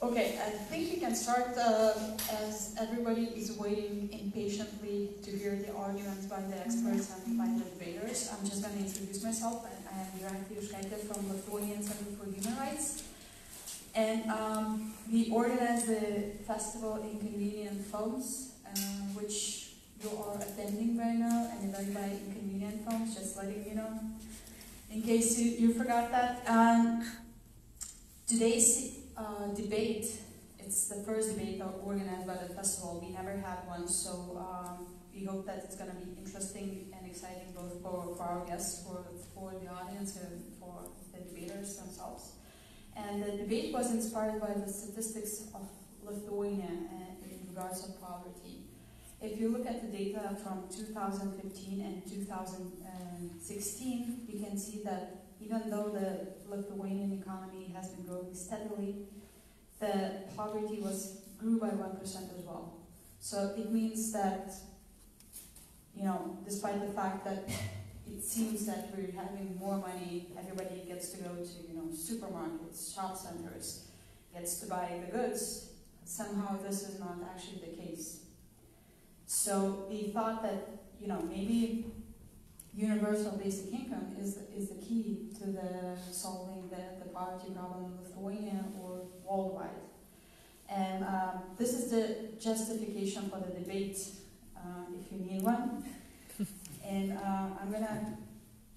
Okay, I think we can start as everybody is waiting impatiently to hear the arguments by the experts and by the debaters. I'm just going to introduce myself. I am Universalios from Lithuanian Center for Human Rights. And we organize the festival Inconvenient Films, which you are attending right now, and invited by Inconvenient Films, just letting you know, in case you forgot that. Today's debate, it's the first debate organized by the festival. We never had one, so we hope that it's going to be interesting and exciting both for our guests, for the audience, and for the debaters themselves. And the debate was inspired by the statistics of Lithuania in regards of poverty. If you look at the data from 2015 and 2016, we can see that even though the Lithuanian economy has been growing steadily, the poverty grew by 1% as well. So it means that, despite the fact that it seems that we're having more money, everybody gets to go to, supermarkets, shop centers, gets to buy the goods, somehow this is not actually the case. So we thought that, maybe universal basic income is the key to solving the poverty problem in Lithuania or worldwide. And this is the justification for the debate, if you need one. And I'm going to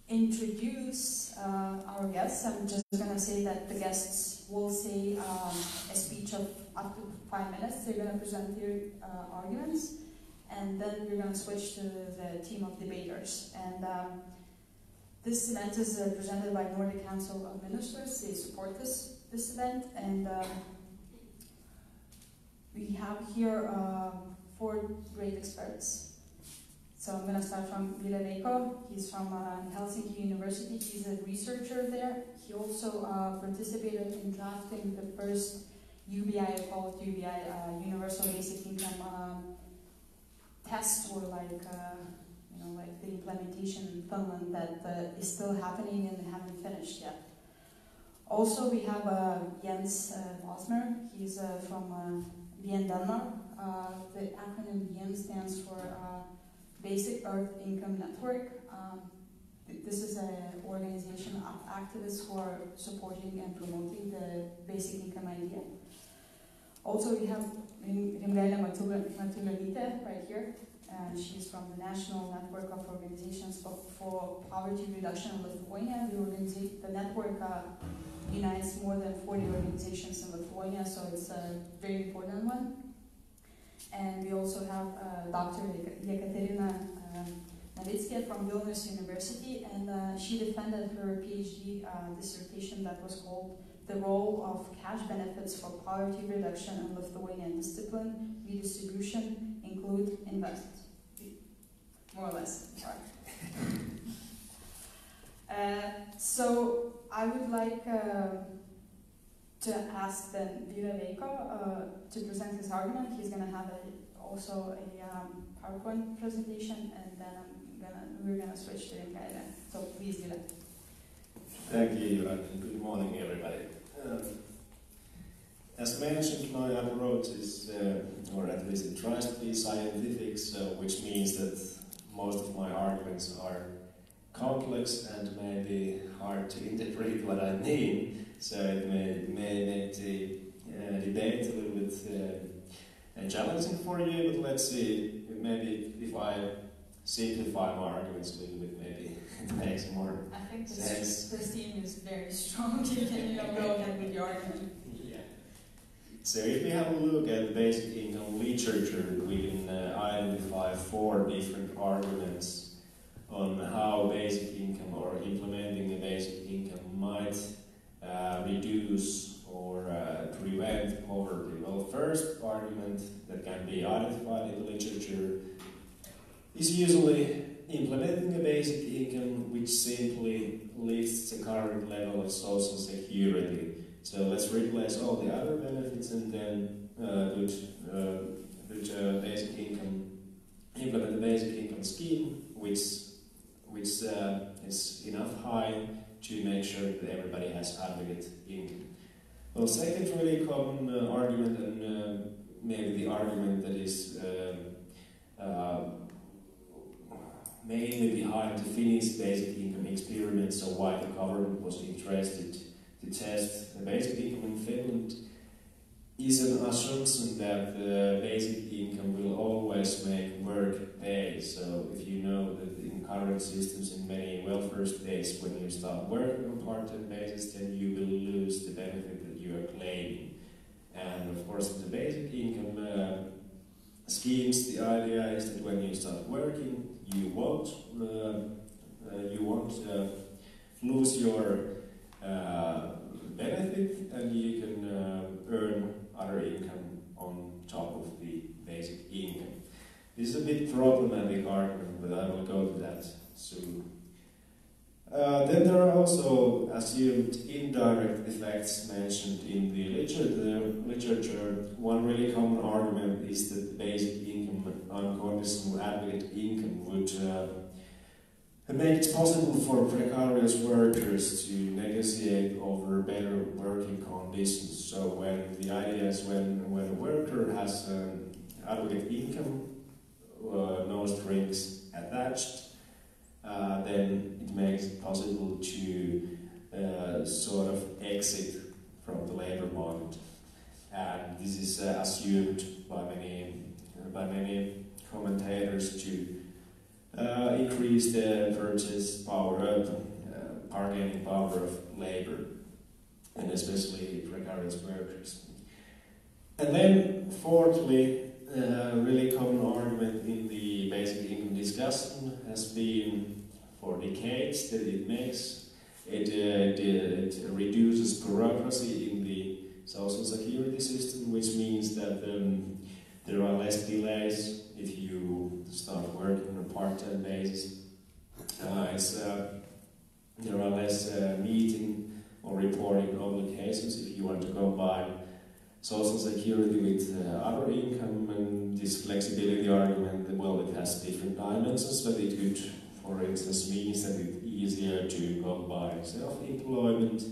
introduce our guests. I'm just going to say that the guests will say a speech of up to 5 minutes. They're going to present their arguments. And then we're going to switch to the team of debaters. And this event is presented by Nordic Council of Ministers. They support this event. And we have here 4 great experts. So I'm going to start from Ville Veikko. He's from Helsinki University. He's a researcher there. He also participated in drafting the first UBI, I call it UBI, Universal Basic Income test, or like the implementation in Finland that is still happening and haven't finished yet. Also, we have Jens Bosmer. He's from VN Denmark. The acronym VN stands for Basic Earth Income Network. This is an organization of activists who are supporting and promoting the basic income idea. Also, we have Rimgailė Matulionytė right here. She's from the National Network of Organizations for Poverty Reduction in Lithuania. The network unites more than 40 organizations in Lithuania, so it's a very important one. And we also have Dr. Jekaterina Navickienė from Vilnius University, and she defended her PhD dissertation that was called "The Role of Cash Benefits for Poverty Reduction in Lithuanian Discipline, Redistribution, Include, Invest." More or less, sorry. So I would like to ask then Ville Veikko to present his argument. He's going to have also a PowerPoint presentation, and then we're going to switch to Rimgailė. So please, Ville. Thank you, and good morning, everybody. As mentioned, my approach is, or at least it tries to be scientific, which means that most of my arguments are complex and maybe hard to interpret what I mean, so it may make the debate a little bit challenging for you, but let's see, maybe if I simplify my arguments a little bit, maybe it makes more sense. This team is very strong. You can go ahead with your argument. Yeah. So if we have a look at basic income literature, we can identify 4 different arguments on how basic income or implementing a basic income might reduce or prevent poverty. Well, first argument that can be identified in the literature is usually implementing a basic income which simply lifts the current level of social security. So let's replace all the other benefits and then basic income, implement the basic income scheme which is enough high to make sure that everybody has adequate income. Well, second really common argument, and maybe the argument that is mainly behind the Finnish basic income experiment, so why the government was interested to test the basic income in Finland, is an assumption that the basic income will always make work pay. So if you know that in current systems in many welfare states, when you start working on a part-time basis, then you will lose the benefit that you are claiming. And of course, the basic income schemes, the idea is that when you start working, you won't lose your benefit, and you can earn other income on top of the basic income. This is a bit problematic argument, but I will go to that soon. Then there are also assumed indirect effects mentioned in the literature. One really common argument is that the basic income, unconditional aggregate income, would make it possible for precarious workers to negotiate over better working conditions. So when the idea is when a worker has an aggregate income, no strings attached, then it makes it possible to sort of exit from the labor market. And this is assumed by many commentators to increase the purchase power, bargaining power of labor, and especially precarious workers. And then, fourthly, a really common argument in the basic income discussion has been for decades that it reduces bureaucracy in the social security system, which means that there are less delays if you start working on a part-time basis. There are less meeting or reporting obligations if you want to combine social security with other income, and this flexibility argument, well, it has different dimensions, but it could, for instance, means that it's easier to combine self-employment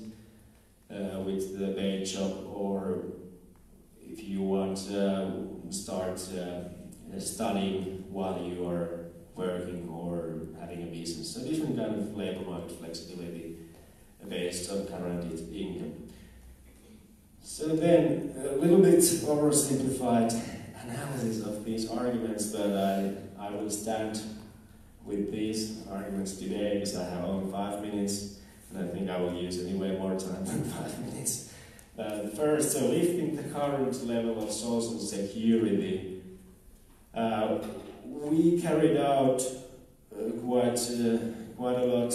with the main job, or if you want to start studying while you are working or having a business. So different kind of labor market flexibility based on guaranteed income. So then, a little bit oversimplified analysis of these arguments, but I will stand with these arguments today because I have only 5 minutes, and I think I will use anyway more time than 5 minutes. First, so lifting the current level of social security, we carried out quite a lot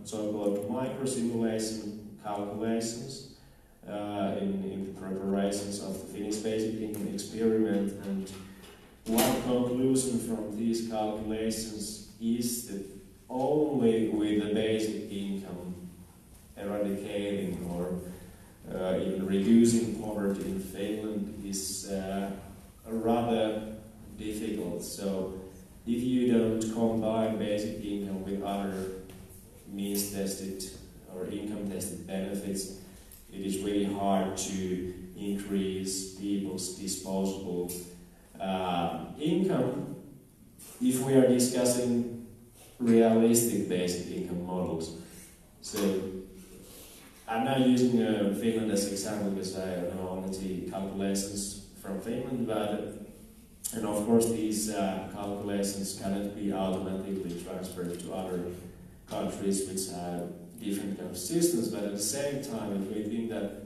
so-called micro-simulation calculations in the preparations of the Finnish basic income experiment, and one conclusion from these calculations is that only with the basic income eradicating or even reducing poverty in Finland is rather difficult. So if you don't combine basic income with other means-tested or income-tested benefits, it is really hard to increase people's disposable income if we are discussing realistic basic income models. So I'm now using Finland as an example because I know only the calculations from Finland, and of course these calculations cannot be automatically transferred to other countries which have different kind of systems, but at the same time, if we think that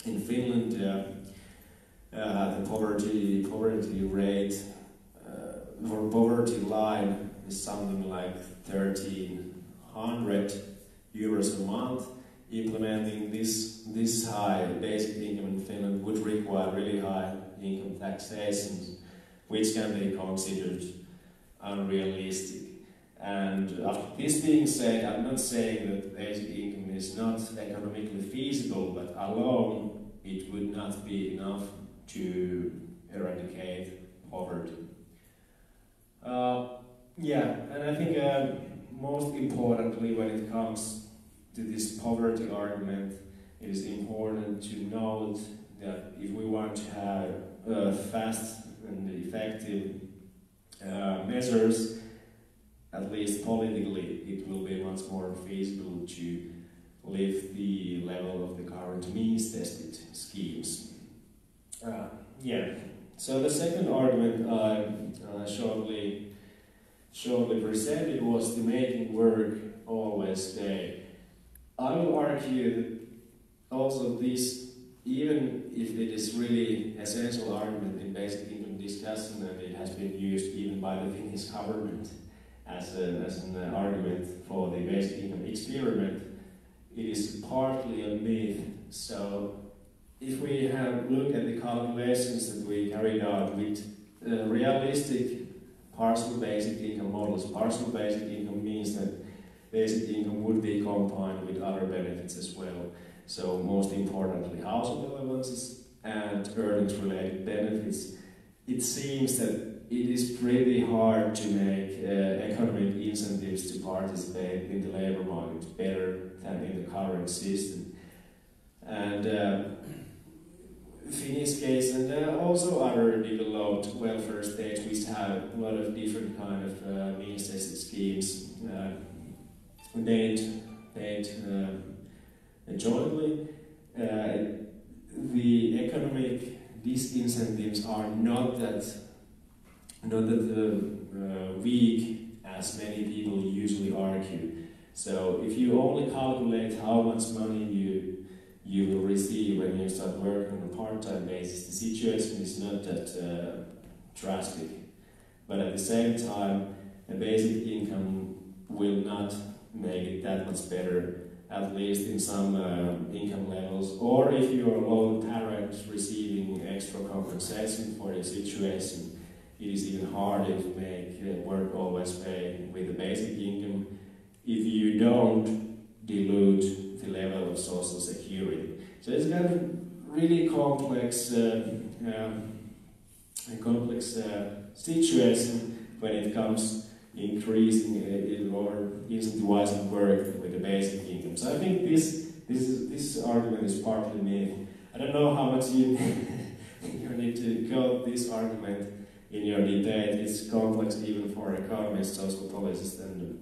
in Finland the poverty rate or poverty line is something like 1,300 euros a month, implementing this high basic income in Finland would require really high income taxation, which can be considered unrealistic. And after this being said, I'm not saying that basic income is not economically feasible, but alone it would not be enough to eradicate poverty. And I think most importantly when it comes to this poverty argument, it is important to note that if we want to have fast and effective measures, at least politically, it will be much more feasible to lift the level of the current means-tested schemes. So the second argument I shortly presented was the making work always pay. I will argue that also this, even if it is really essential argument in basic income discussion, and it has been used even by the Finnish government as an argument for the basic income experiment, it is partly a myth. So if we have looked at the calculations that we carried out with realistic partial basic income models, partial basic income means that basic income would be combined with other benefits as well. So most importantly, household allowances and earnings-related benefits. It seems that it is pretty hard to make economic incentives to participate in the labor market better than in the current system. And Finnish case and also other developed welfare states which have a lot of different kind of means-tested schemes made jointly. The economic disincentives are not that weak as many people usually argue. So if you only calculate how much money you will receive when you start working on a part-time basis, the situation is not that drastic. But at the same time, a basic income will not make it that much better, at least in some income levels. Or if you are a lone parent receiving extra compensation for your situation, it is even harder to make work always pay with a basic income if you don't dilute the level of social security. So it's kind of really complex situation when it comes increasing or incentivizing work with the basic income. So I think this argument is partly myth. I don't know how much you need to go this argument in your debate. It's complex even for economists, sociologists, and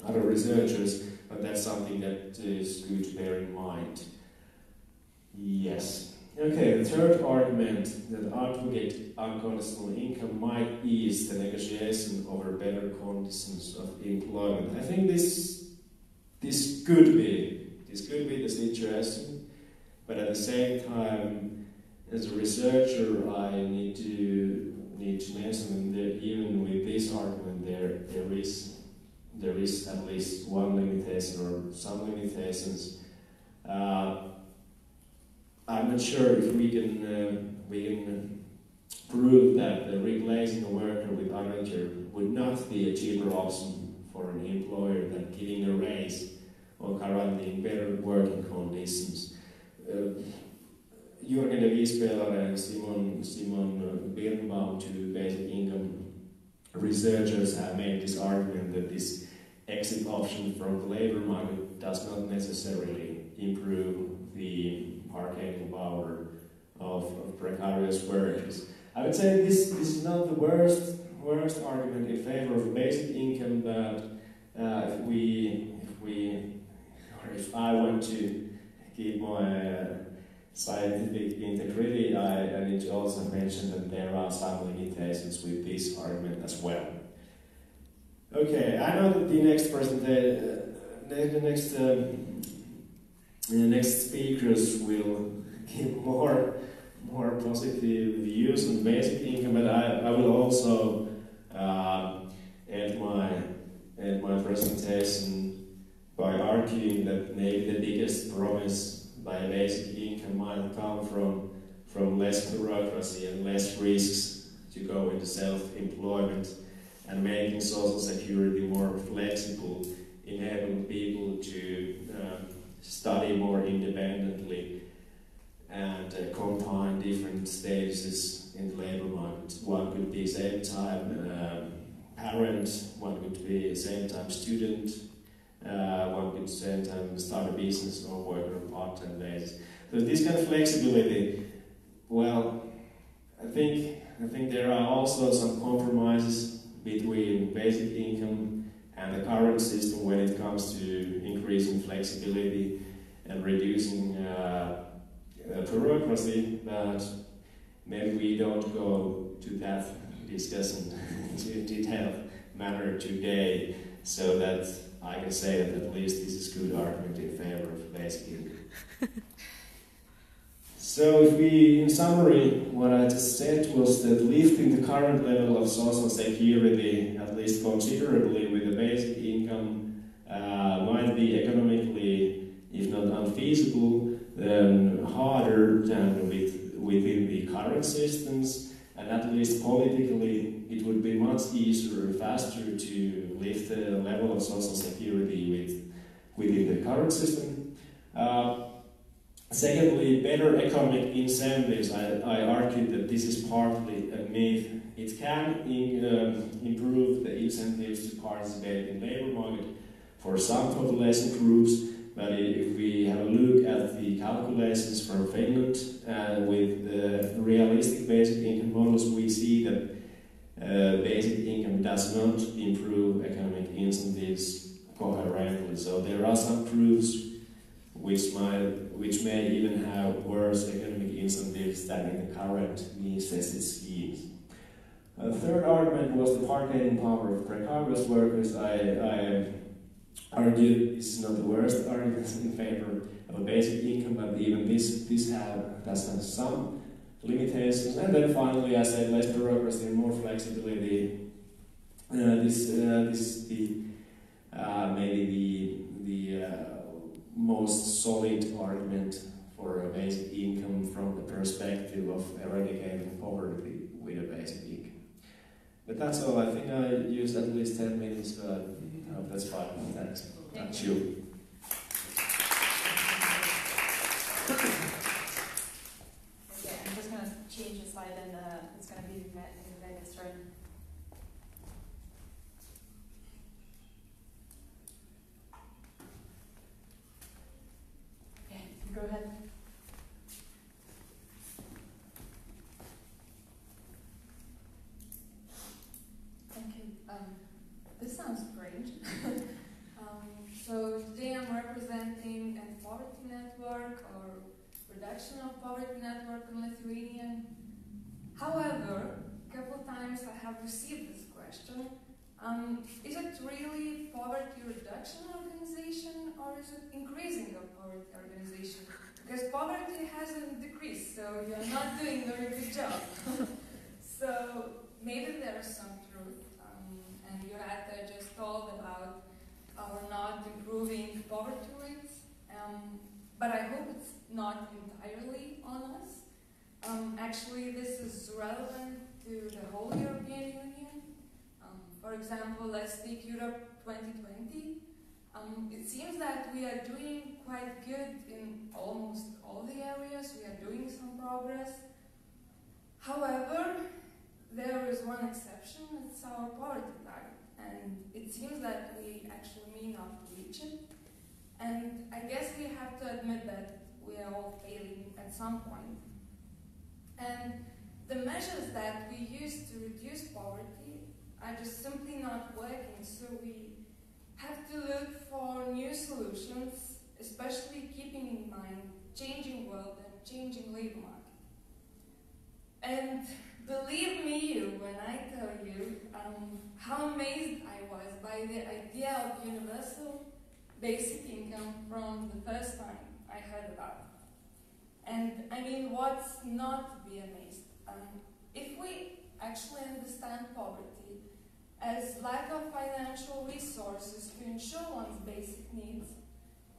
other researchers, but that's something that is good to bear in mind. Yes. Okay, the third argument, that advocate unconditional income might ease the negotiation over better conditions of employment. I think this could be the situation, but at the same time, as a researcher, I need to mention that even with this argument, there is at least one limitation or some limitations. I'm not sure if we can prove that replacing a worker with another would not be a cheaper option for an employer than giving a raise or guaranteeing better working conditions. Jürgen de Wiespeler and Simon Birnbaum, two basic income researchers, have made this argument that this exit option from the labor market does not necessarily improve the bargaining power of precarious workers. I would say this is not the worst argument in favor of basic income, but if I want to keep my scientific integrity, I need to also mention that there are some limitations with this argument as well. Okay, I know that the next speakers will give more positive views on basic income, but I will also end my presentation by arguing that maybe the biggest promise by basic income might come from less bureaucracy and less risks to go into self-employment and making social security more flexible, enabling people to study more independently and combine different stages in the labor market. One could be same time parent, one could be same time student, one could send and start a business or work on a part-time basis. So this kind of flexibility, well, I think there are also some compromises between basic income and the current system when it comes to increasing flexibility and reducing bureaucracy, but maybe we don't go to that discussion in detailed manner today, so that I can say that at least this is a good argument in favor of basic income. So if we, in summary, what I just said was that lifting the current level of social security, at least considerably, with the basic income might be economically, if not unfeasible, then harder than within the current systems, and at least politically it would be much easier and faster to lift the level of social security within the current system. Secondly, better economic incentives. I argued that this is partly a myth. It can improve the incentives to participate in labor market for some population groups, but if we have a look at the calculations from Finland with the realistic basic income models, we see that basic income does not improve economic incentives coherently. So there are some groups which may even have worse economic incentives than in the current necessity schemes. The third argument was the bargaining power of precarious workers. I argue this is not the worst argument in favor of a basic income, but even this has some limitations. And then finally, I said less bureaucracy and more flexibility. This is maybe the most solid argument for a basic income from the perspective of eradicating poverty with a basic income. But that's all. I think I used at least 10 minutes, but I hope that's fine. Thanks. Thank you. Okay, I'm just going to change the slide and it's going to be Venice's turn. Okay, go ahead. Thank you. This sounds great. So today I'm representing a poverty network or reduction of poverty network in Lithuania. However, a couple of times I have received this question. Is it really poverty reduction organization or is it increasing of poverty organization? Because poverty hasn't decreased, so you're not doing a very good job. So maybe there is some truth, and Jurata just told about our not improving poverty rates, but I hope it's not entirely on us. Actually, this is relevant to the whole European Union. For example, let's take Europe 2020. It seems that we are doing quite good in almost all the areas. We are doing some progress. However, there is one exception. It's our poverty target. And it seems that we actually may not reach it. And I guess we have to admit that we are all failing at some point. And the measures that we use to reduce poverty are just simply not working, so we have to look for new solutions, especially keeping in mind changing world and changing labor market. And believe me when I tell you how amazed I was by the idea of universal basic income from the first time I heard about it. And I mean, what's not to be amazed? If we actually understand poverty as lack of financial resources to ensure one's basic needs,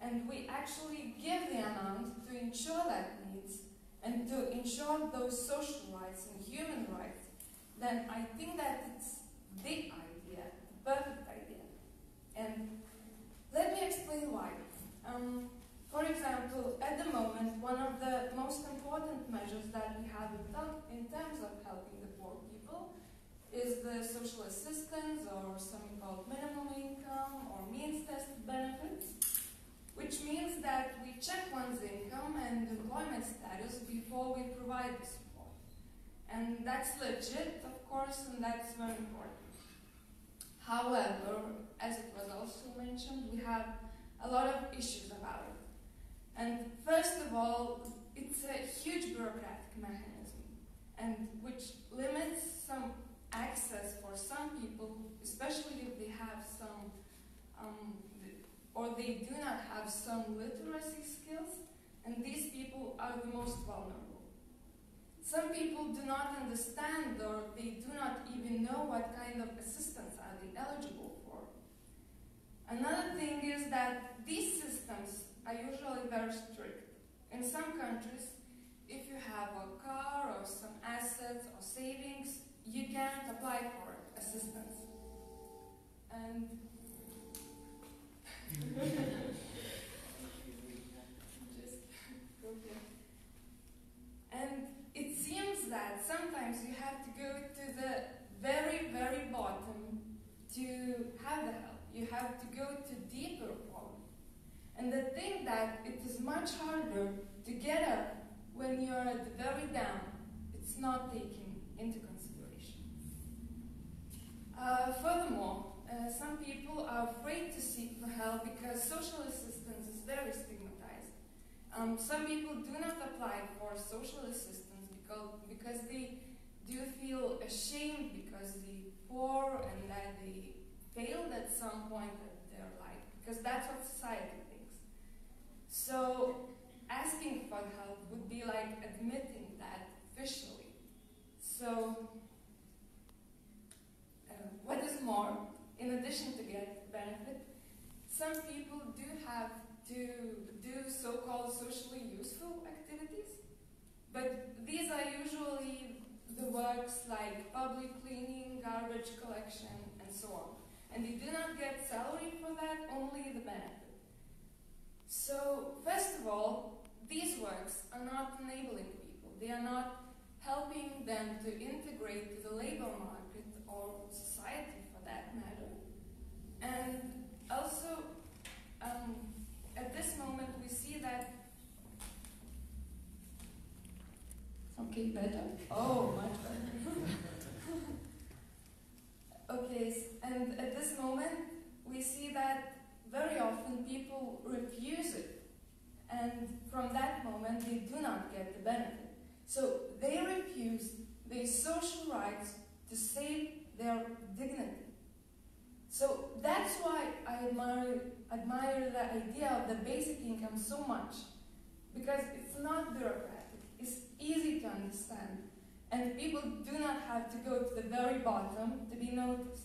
and we actually give the amount to ensure that needs, and to ensure those social rights and human rights, then I think that it's the idea, the perfect idea. And let me explain why. For example, at the moment, one of the most important measures that we have in terms of helping the poor people is the social assistance, or something called minimum income or means-tested benefits, which means that we check one's income and employment status before we provide the support. And that's legit, of course, and that's very important. However, as it was also mentioned, we have a lot of issues about it. And first of all, it's a huge bureaucratic mechanism, and which limits some access for some people, especially if they have some, or they do not have some literacy skills, and these people are the most vulnerable. Some people do not understand, or they do not even know what kind of assistance are they eligible for. Another thing is that these systems are usually very strict. In some countries, if you have a car or some assets or savings, you can't apply for assistance. And just go here. And it seems that sometimes you have to go to the very, very bottom to have the help. You have to go to deeper poverty. And the thing that it is much harder to get up when you're at the very down, it's not taken into consideration. Furthermore, some people are afraid to seek for help because social assistance is very stigmatized. Some people do not apply for social assistance because they do feel ashamed because they're poor and that they failed at some point in their life, because that's what society thinks. So asking for help would be like admitting that officially. So what is more, in addition to get benefit, some people do have to do so-called socially useful activities, but these are usually the works like public cleaning, garbage collection, and so on. And they do not get salary for that, only the benefit. So, first of all, these works are not enabling people. They are not helping them to integrate to the labor market or society for that matter. And also, at this moment, we see that. Okay, better? Oh, much better. Okay, and at this moment, we see that very often people refuse it. And from that moment, they do not get the benefit. So they refuse their social rights to save their dignity. So that's why I admire the idea of the basic income so much. Because it's not bureaucratic, it's easy to understand. And people do not have to go to the very bottom to be noticed.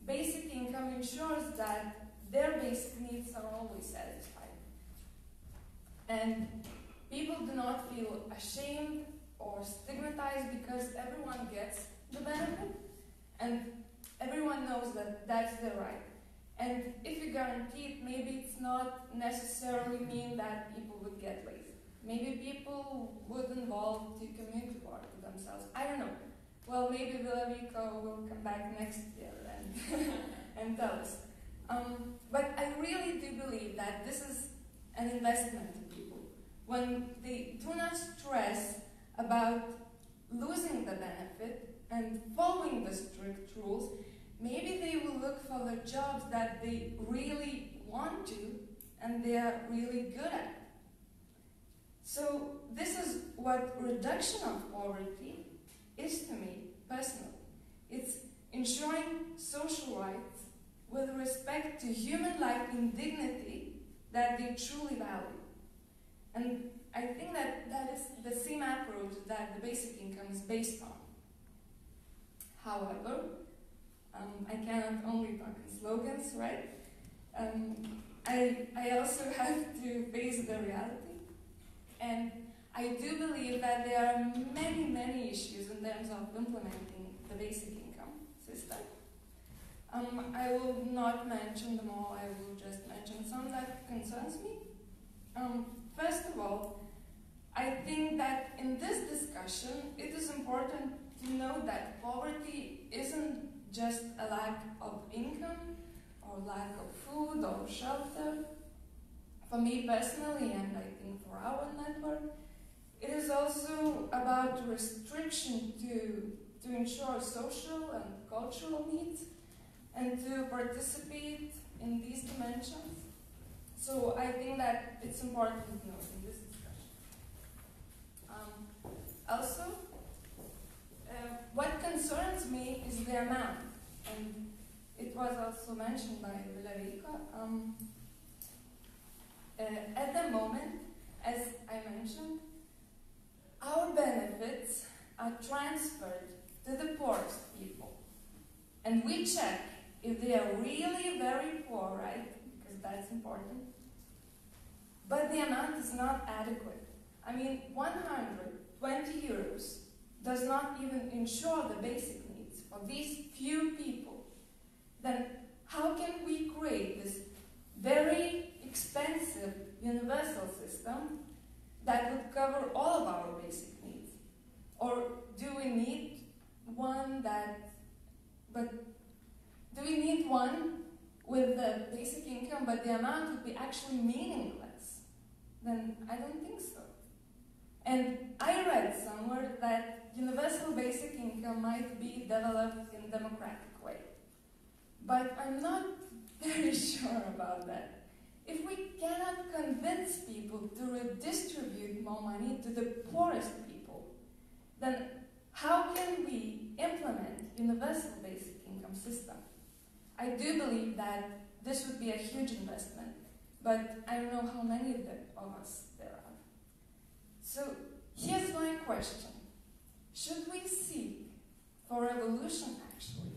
Basic income ensures that their basic needs are always satisfied. And people do not feel ashamed or stigmatized because everyone gets the benefit and everyone knows that that's their right. And if you guarantee it, maybe it's not necessarily mean that people would get lazy. Maybe people would involve to commute to work themselves. I don't know. Well, maybe Vilavico will come back next year and, and tell us. But I really do believe that this is an investment in people. When they do not stress about losing the benefit and following the strict rules, maybe they will look for the jobs that they really want to and they are really good at. So this is what reduction of poverty is to me personally. It's ensuring social rights with respect to human life and dignity that they truly value. And I think that that is the same approach that the basic income is based on. However, I cannot only talk in slogans, right? I also have to face the reality. And I do believe that there are many, many issues in terms of implementing the basic income system. I will not mention them all, I will just mention some that concerns me. First of all, I think that in this discussion, it is important to know that poverty isn't just a lack of income or lack of food or shelter. For me personally, and I think for our network, it is also about restriction to ensure social and cultural needs and to participate in these dimensions. So I think that it's important to note in this discussion. Also, what concerns me is the amount, and it was also mentioned by Villarrica. At the moment, as I mentioned, our benefits are transferred to the poorest people. And we check if they are really very poor, right? Because that's important. But the amount is not adequate. I mean, 120 euros does not even ensure the basic needs for these few people. Then how can we create this very expensive universal system that would cover all of our basic needs? Or do we need one with the basic income, but the amount would be actually meaningless? Then I don't think so. And I read somewhere that universal basic income might be developed in a democratic way. But I'm not very sure about that. If we cannot convince people to redistribute more money to the poorest people, then how can we implement universal basic income system? I do believe that this would be a huge investment, but I don't know how many of us there are. So here's my question. Should we seek for revolution actually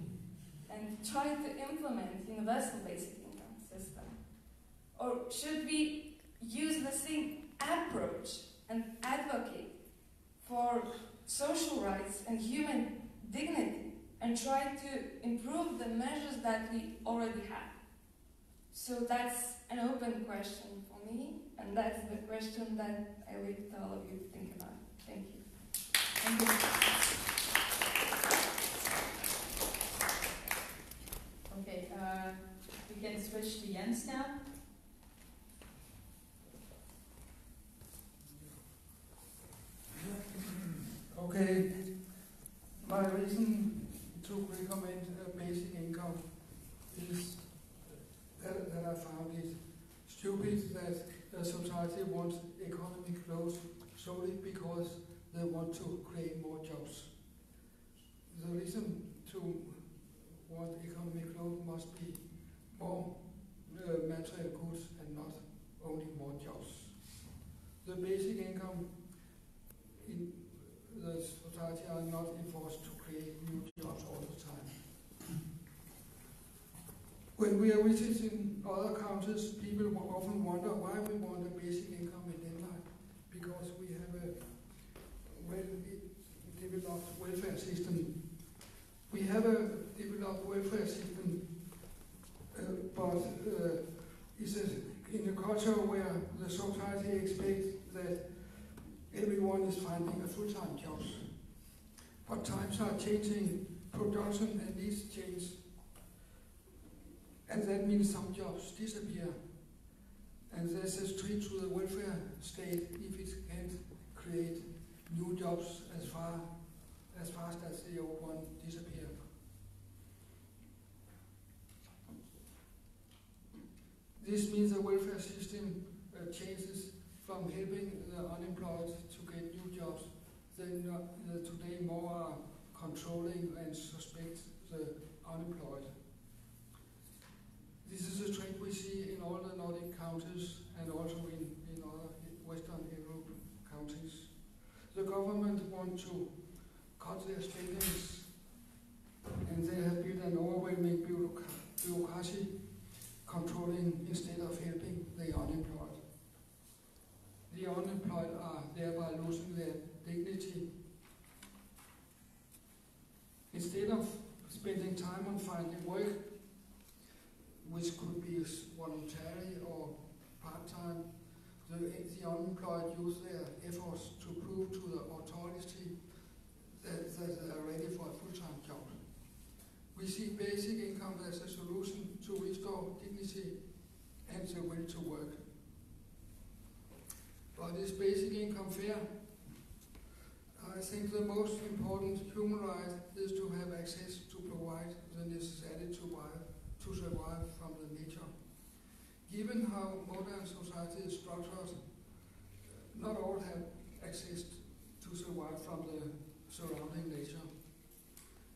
and try to implement universal basic income system? Or should we use the same approach and advocate for social rights and human dignity and try to improve the measures that we already have? So that's an open question for me, and that's the question that I leave to all of you to think about. Thank you. Thank you. Okay, we can switch to Jens now. Okay, my reason to recommend a basic income is that I found it stupid that the society wants economic growth solely because they want to create more jobs. The reason to want economic growth must be more material goods and not only more jobs. The basic income in the society are not enforced to create new jobs all the time. When we are visiting other countries, people often wonder why we want a basic income in Denmark, because we have a well-developed welfare system. We have a developed welfare system, but it's in a culture where the society expects that everyone is finding a full-time job. But times are changing, production and needs change. And that means some jobs disappear. And there's a threat to the welfare state if it can't create new jobs as fast as the old one disappear. This means the welfare system changes from helping the unemployed to get new jobs, then today more are controlling and suspect the unemployed. This is a trend we see in all the Nordic countries and also in other Western Europe countries. The government want to cut their spendings, and they have built an overwhelming bureaucracy controlling instead of helping the unemployed. The unemployed are thereby losing their dignity. Instead of spending time on finding work, which could be voluntary or part-time, the unemployed use their efforts to prove to the authority that are ready for a full-time job. We see basic income as a solution to restore dignity and the will to work. But is basic income fair? I think the most important human right is to have access to provide the necessary to survive from the nature. Given how modern society is structured, not all have access to survive from the surrounding nature.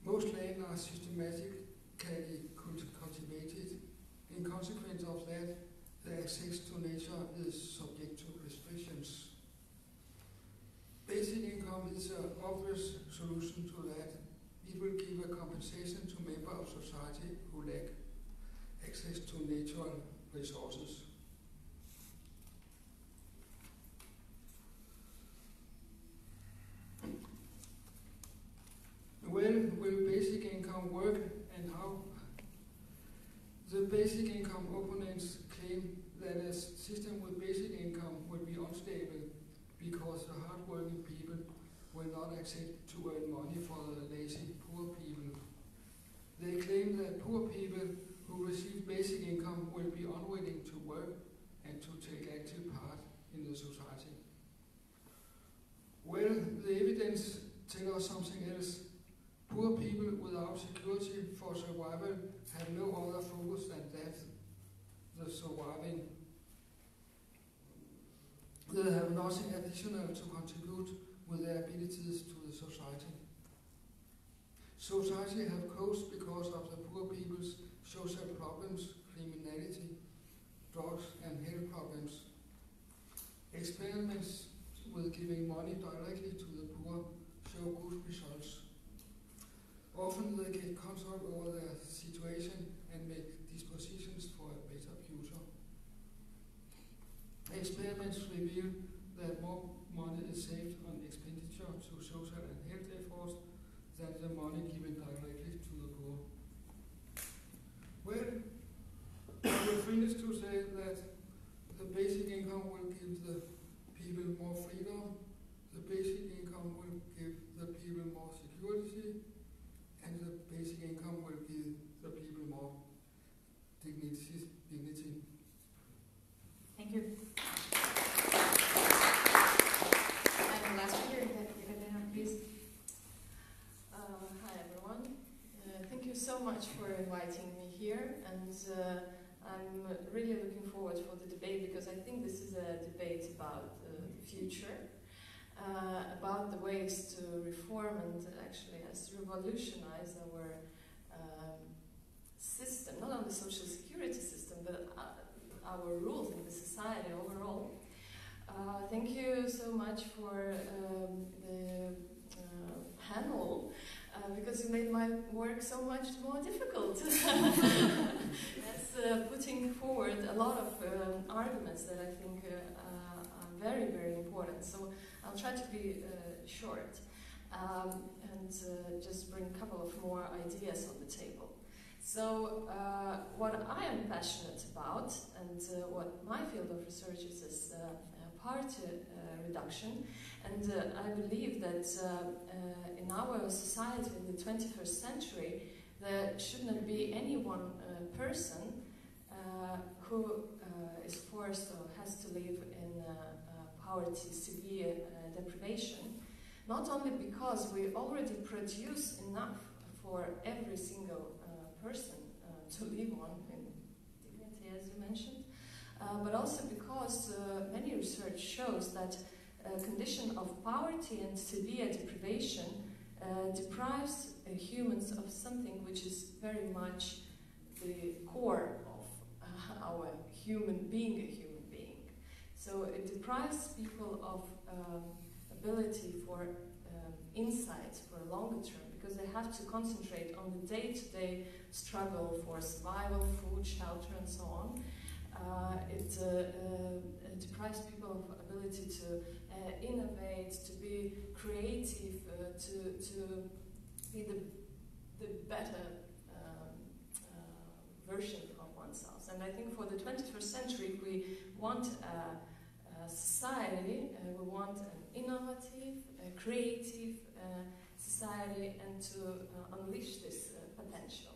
Most land are systematically cultivated. In consequence of that, the access to nature is subject to restrictions. Basic income is an obvious solution to that. It will give a compensation to members of society who lack access to natural resources. When will basic income work and how? The basic income opponents claim that a system with basic income will be unstable because the hard-working people will not accept to earn money for the lazy poor people. They claim that poor people who receive basic income will be unwilling to work and to take active part in the society. Well, the evidence tells us something else. Poor people without security for survival have no other focus than that, the surviving. They have nothing additional to contribute with their abilities to the society. Society have caused because of the poor people's social problems, criminality, drugs and health problems. Experiments with giving money directly to the poor show good results. Often they get control over their situation and make dispositions for a better future. Experiments reveal that more money is saved on expenditure to social and health efforts than the money given directly to the poor. Well, I will finish to say that the basic income will give the people more freedom, the basic income will give the people more security, and the basic income will give the people more dignity. Thank you. And last speaker, please. Hi everyone. Thank you so much for inviting me here, and I'm really looking forward for the debate because I think this is a debate about the future, about the ways to reform and actually has revolutionized our system, not only the social security system, but our rules in the society overall. Thank you so much for the panel, because you made my work so much more difficult. That's putting forward a lot of arguments that I think are very, very important. So I'll try to be short and just bring a couple of more ideas on the table. So what I am passionate about and what my field of research is poverty reduction, and I believe that in our society in the 21st century there should not be any one person who is forced or has to live in poverty, severe deprivation, not only because we already produce enough for every single person to live on in dignity, as you mentioned, but also because many research shows that a condition of poverty and severe deprivation deprives humans of something which is very much the core of our being a human being. So it deprives people of ability for insight for a longer term, because they have to concentrate on the day-to-day struggle for survival, food, shelter, and so on. It deprives people of ability to innovate, to be creative, to be the better version of oneself. And I think for the 21st century, we want a society, we want an innovative, creative society and to unleash this potential.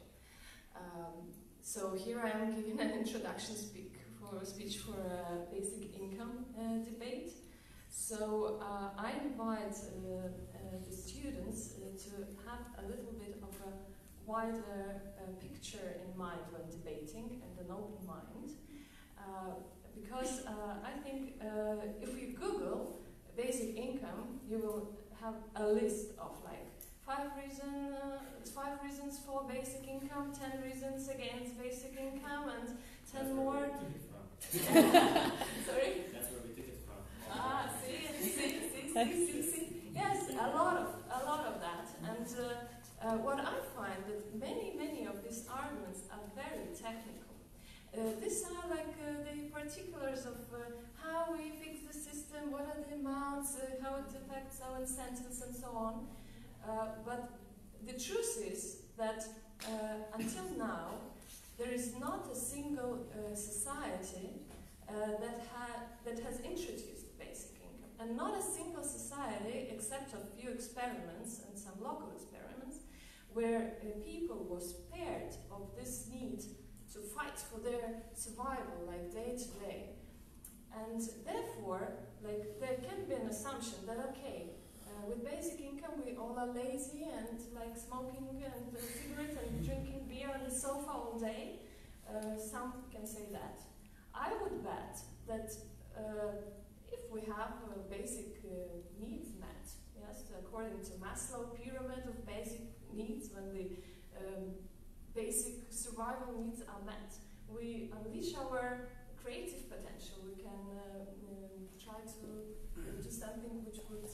So here I am giving an introduction speech for a basic income debate. So I invite the students to have a little bit of a wider picture in mind when debating and an open mind. Because I think if you Google basic income, you will have a list of like 5 reasons for basic income, 10 reasons against basic income, and 10 more. Sorry? That's where we took it from. Ah, see. Yes, a lot of that. And what I find that many of these arguments are very technical. These are like the particulars of how we fix the system, what are the amounts, how it affects our incentives, and so on. But the truth is that until now, there is not a single society that has introduced basic income, and not a single society, except a few experiments and some local experiments, where people were spared of this need to fight for their survival, like day to day. And therefore, like, there can be an assumption that, okay, with basic income we all are lazy and like smoking and cigarette and drinking beer on the sofa all day. Some can say that. I would bet that if we have basic needs met, yes, according to Maslow pyramid of basic needs, when the basic survival needs are met, we unleash our creative potential. We can try to do something which would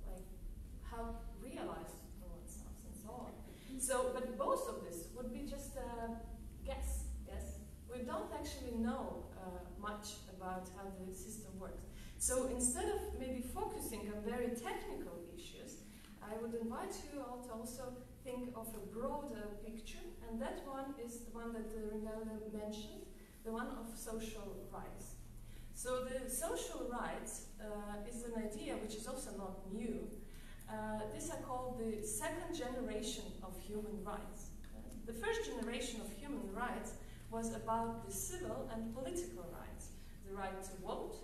like help realize oneself and so on. So, but both of this would be just a guess. Yes, we don't actually know much about how the system works. So instead of maybe focusing on very technical issues, I would invite you all to also think of a broader picture, and that one is the one that Rinella mentioned, the one of social rights. So the social rights is an idea which is also not new. These are called the second generation of human rights. The first generation of human rights was about the civil and political rights. The right to vote,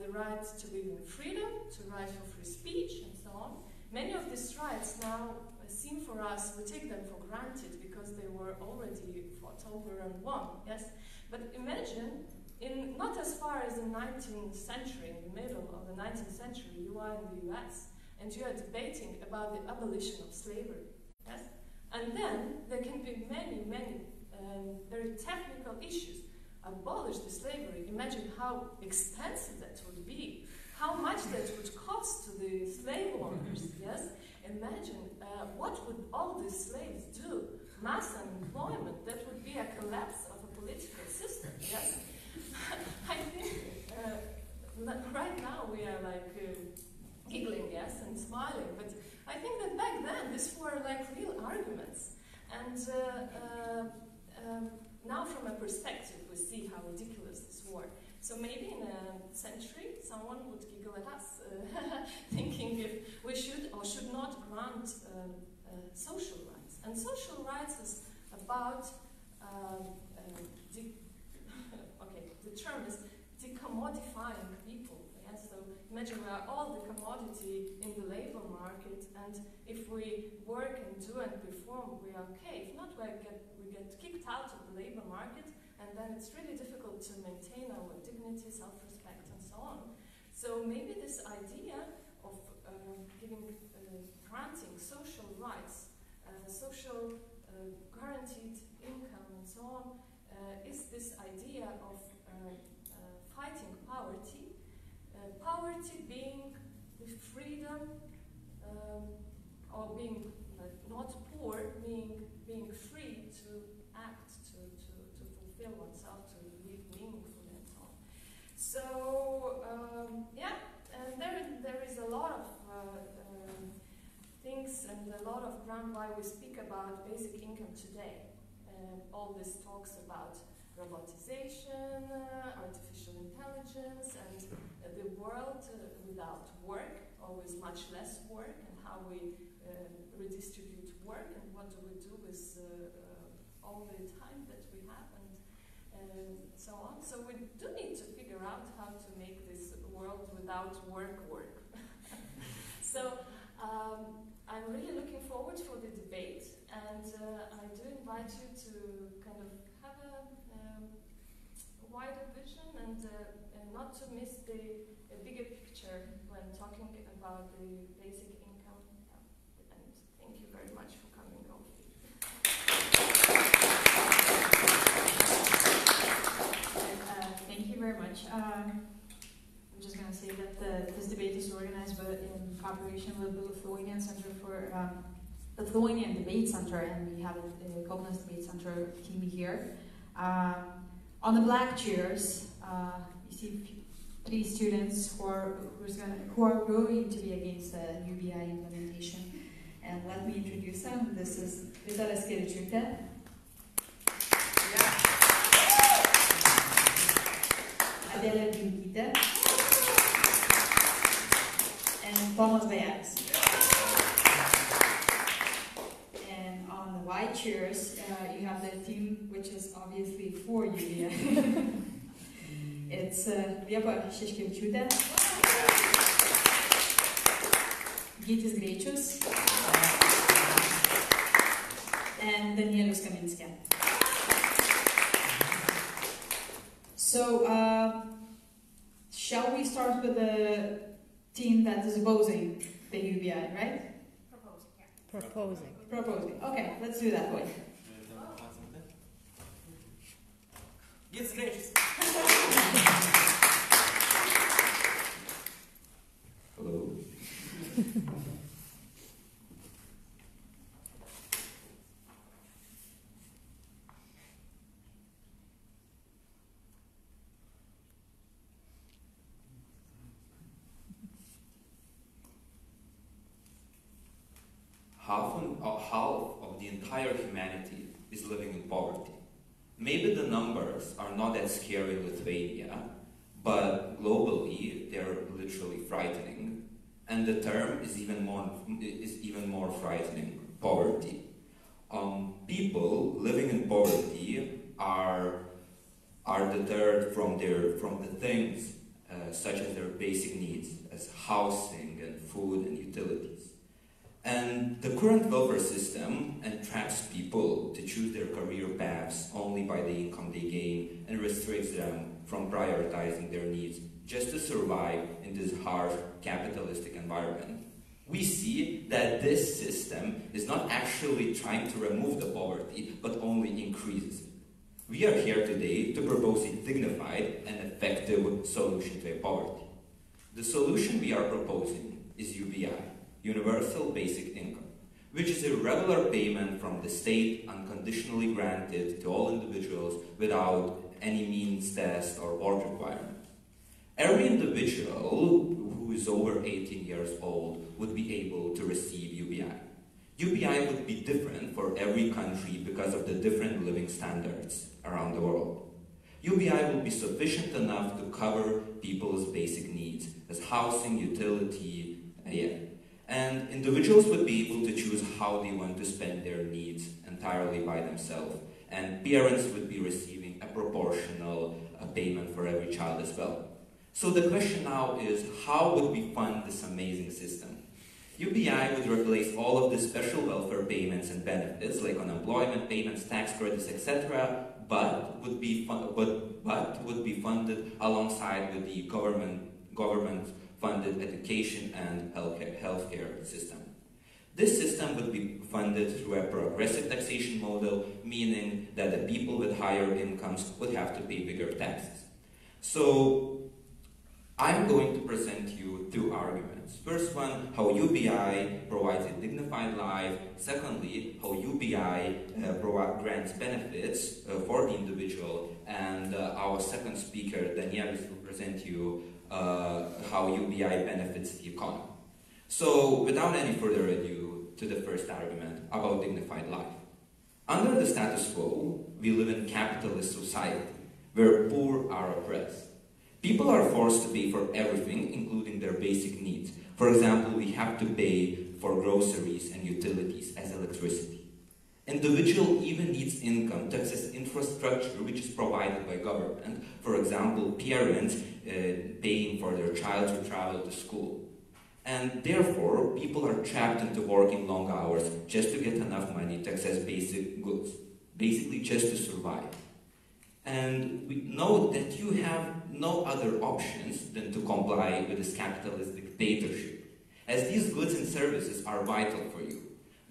the right to live in freedom, the right for free speech, and so on. Many of these rights now seem for us, we take them for granted because they were already fought over and won, yes? But imagine, not as far as the 19th century, in the middle of the 19th century, you are in the US, and you are debating about the abolition of slavery, yes? And then there can be many very technical issues. Abolish the slavery, imagine how expensive that would be, how much that would cost to the slave owners, yes? Imagine what would all these slaves do? Mass unemployment, that would be a collapse of a political system, yes? I think right now we are like giggling, yes, and smiling, but I think that back then these were like real arguments. And now from a perspective we see how ridiculous this were. So maybe in a century someone would giggle at us, thinking if we should or should not grant social rights. And social rights is about, the term is decommodifying people. Yeah? So imagine we are all the commodity in the labor market, and if we work and do and perform, we are okay. If not, we get kicked out of the labor market, and then it's really difficult to maintain our dignity, self-respect, and so on. So maybe this idea of granting social rights, social guaranteed income, and so on, is this idea of fighting poverty. Poverty being the freedom, or being not poor, being free to act, to fulfill oneself, to live meaningfully, and so on. So yeah, and there is a lot of things and a lot of ground why we speak about basic income today. All this talks about robotization, artificial intelligence, and the world without work, always much less work, and how we redistribute work, and what do we do with all the time that we have, and so on. So we do need to figure out how to make this world without work. So I'm really looking forward for the debate, and I do invite you to kind of have a wider vision and not to miss the bigger picture when talking about the basic income. And thank you very much for coming over. Thank you very much. I'm just going to say that this debate is organized in cooperation with the Lithuanian Center for Lithuanian Debate Center, and we have the Kaunas Debate Center team here. On the black chairs, you see 3 students who are going to be against the UBI implementation. And let me introduce them. This is Vita Raskevičiūtė. Adela Dimkytė. And Thomas Bayanis. And on the white chairs, you have the team which is obviously for UBI. It's Liepa Šeškevičiūtė, Gytis Greičius, and Danielius Kaminskė. So, shall we start with the team that is opposing the UBI, right? Proposing. Okay, let's do that one. Gytis Greičius. Hello. Half of the entire humanity is living in poverty. Maybe the numbers are not that scary in Lithuania, but globally they're literally frightening. And the term is even more frightening: poverty. People living in poverty are deterred from the things such as their basic needs, as housing and food and utilities. And the current welfare system entraps people to choose their career paths only by the income they gain, and restricts them from prioritizing their needs just to survive in this harsh capitalistic environment. We see that this system is not actually trying to remove the poverty, but only increases it. We are here today to propose a dignified and effective solution to poverty. The solution we are proposing is UBI, Universal Basic Income, which is a regular payment from the state unconditionally granted to all individuals without any means test or work requirement. Every individual who is over 18 years old would be able to receive UBI. UBI would be different for every country because of the different living standards around the world. UBI will be sufficient enough to cover people's basic needs as housing, utility, and individuals would be able to choose how they want to spend their needs entirely by themselves, and parents would be receiving a proportional payment for every child as well. So the question now is, how would we fund this amazing system? UBI would replace all of the special welfare payments and benefits like unemployment payments, tax credits, etc., but would be funded alongside with the government-funded education and healthcare system. This system would be funded through a progressive taxation model, meaning that the people with higher incomes would have to pay bigger taxes. So I'm going to present you 2 arguments. First one, how UBI provides a dignified life. Secondly, how UBI grants benefits for the individual. And our second speaker, Danielis, will present you how UBI benefits the economy. So without any further ado, to the first argument about dignified life. Under the status quo, we live in a capitalist society where poor are oppressed. People are forced to pay for everything, including their basic needs, For example, we have to pay for groceries and utilities as electricity. Individual even needs income to access infrastructure which is provided by government. For example, parents paying for their child to travel to school. And therefore, people are trapped into working long hours just to get enough money to access basic goods, basically just to survive. And we know that you have no other options than to comply with this capitalist dictatorship, as these goods and services are vital for you.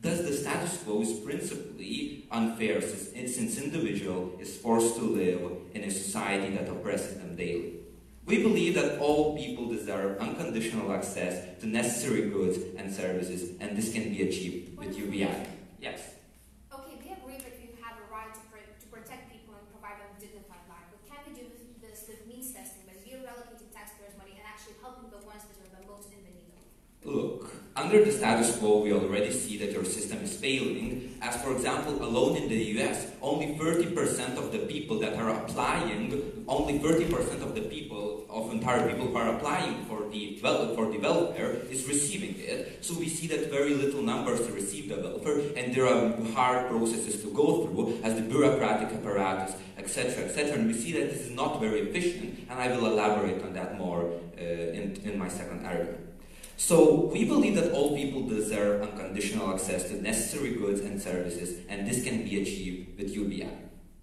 Thus, the status quo is principally unfair since individual is forced to live in a society that oppresses them daily. We believe that all people deserve unconditional access to necessary goods and services, and this can be achieved with UBI. Yes? Okay, we agree that you have a right to protect people and provide them a dignified life, but can we do this with means testing by reallocating taxpayers' money and actually helping the ones that are the most in the need of it? Look, under the status quo, we already see that your system is failing, as for example, alone in the US, only 30% of the people that are applying, only 30% of the people, of entire people who are applying for the welfare is receiving it. So we see that very little numbers receive the welfare, and there are hard processes to go through as the bureaucratic apparatus, etc., etc. And we see that this is not very efficient, and I will elaborate on that more in my second argument. So, we believe that all people deserve unconditional access to necessary goods and services, and this can be achieved with UBI.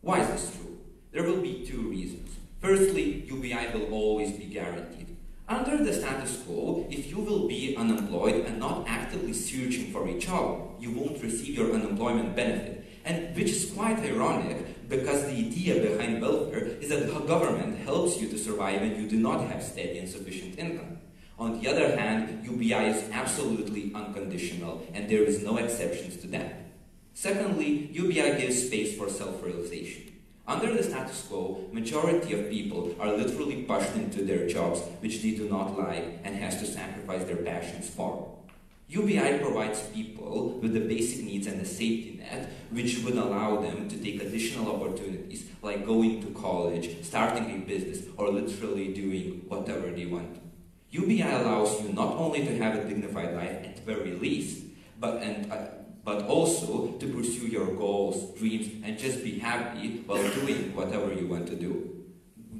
Why is this true? There will be two reasons. Firstly, UBI will always be guaranteed. Under the status quo, if you will be unemployed and not actively searching for a job, you won't receive your unemployment benefit. And which is quite ironic, because the idea behind welfare is that the government helps you to survive when you do not have steady and sufficient income. On the other hand, UBI is absolutely unconditional, and there is no exceptions to that. Secondly, UBI gives space for self-realization. Under the status quo, majority of people are literally pushed into their jobs which they do not like and has to sacrifice their passions for. UBI provides people with the basic needs and a safety net which would allow them to take additional opportunities like going to college, starting a business, or literally doing whatever they want. UBI allows you not only to have a dignified life at the very least, but also to pursue your goals, dreams, and just be happy while doing whatever you want to do.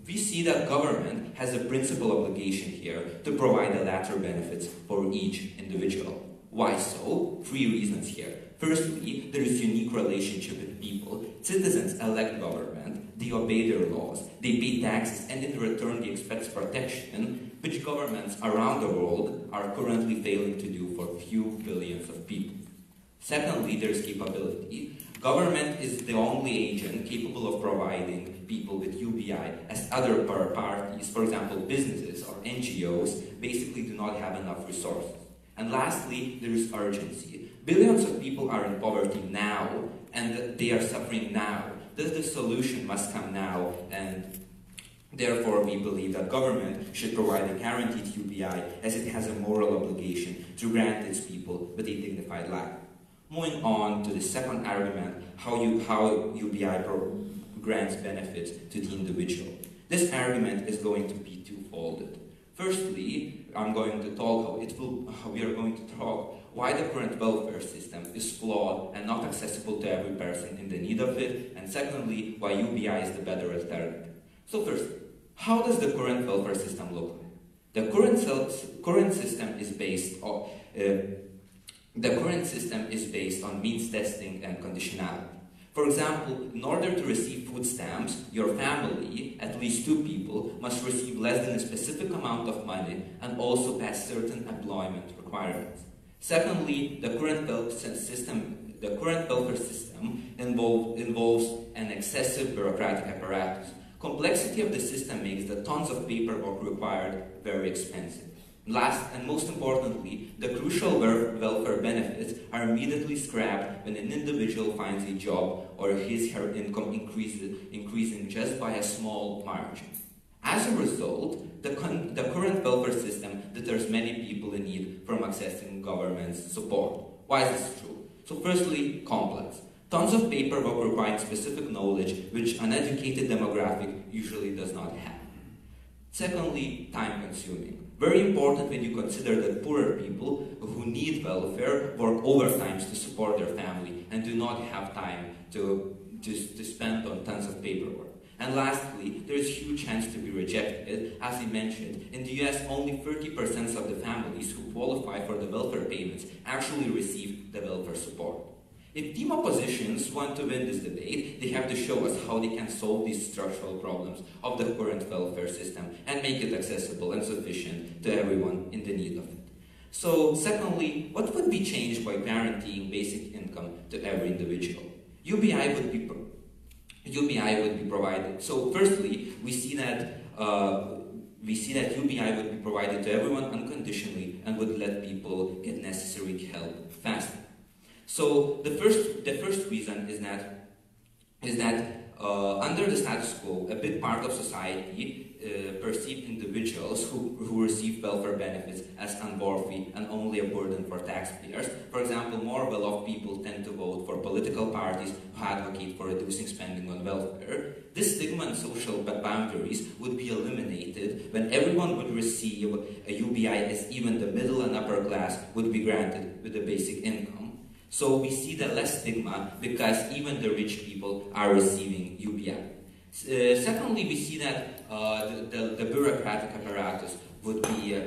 We see that government has a principal obligation here to provide the latter benefits for each individual. Why so? 3 reasons here. Firstly, there is a unique relationship with people. Citizens elect government, they obey their laws, they pay taxes, and in return they expect protection, which governments around the world are currently failing to do for few billions of people. Secondly, there is capability. Government is the only agent capable of providing people with UBI, as other parties, for example businesses or NGOs, basically do not have enough resources. And lastly, there is urgency. Billions of people are in poverty now, and they are suffering now. Thus the solution must come now, and therefore we believe that government should provide a guaranteed UBI, as it has a moral obligation to grant its people with a dignified life. Moving on to the second argument, how UBI grants benefits to the individual. This argument is going to be twofold. Firstly, we are going to talk why the current welfare system is flawed and not accessible to every person in the need of it, and secondly, why UBI is the better alternative. So first, how does the current welfare system look like? The current system is based on means testing and conditionality. For example, in order to receive food stamps, your family, at least 2 people, must receive less than a specific amount of money and also pass certain employment requirements. Secondly, the current welfare system involves an excessive bureaucratic apparatus. Complexity of the system makes the tons of paperwork required very expensive. Last and most importantly, the crucial welfare benefits are immediately scrapped when an individual finds a job or her income increasing just by a small margin. As a result, the current welfare system deters many people in need from accessing government's support. Why is this true? So firstly, complex. Tons of paperwork requiring specific knowledge which an educated demographic usually does not have. Secondly, time-consuming. Very important when you consider that poorer people who need welfare work overtime to support their family and do not have time to spend on tons of paperwork. And lastly, there is a huge chance to be rejected. As I mentioned, in the US, only 30% of the families who qualify for the welfare payments actually receive the welfare support. If team oppositions want to win this debate, they have to show us how they can solve these structural problems of the current welfare system and make it accessible and sufficient to everyone in the need of it. So, secondly, what would be changed by guaranteeing basic income to every individual? UBI would be provided. So, firstly, we see that UBI would be provided to everyone unconditionally and would let people get necessary help faster. So the first reason is that under the status quo, a big part of society perceive individuals who receive welfare benefits as unworthy and only a burden for taxpayers. For example, more well-off people tend to vote for political parties who advocate for reducing spending on welfare. This stigma and social boundaries would be eliminated when everyone would receive a UBI, as even the middle and upper class would be granted with a basic income. So we see the less stigma because even the rich people are receiving UBI. Secondly, we see that the bureaucratic apparatus would be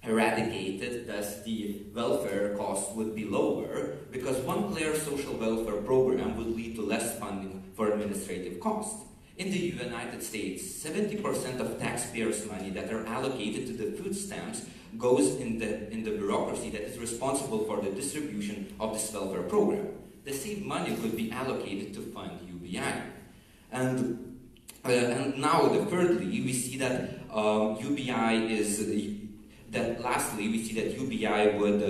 eradicated, thus the welfare costs would be lower, because one clear social welfare program would lead to less funding for administrative costs. In the United States, 70% of taxpayers' money that are allocated to the food stamps goes in the bureaucracy that is responsible for the distribution of this welfare program. The same money could be allocated to fund UBI. And now, thirdly, we see that lastly, we see that UBI would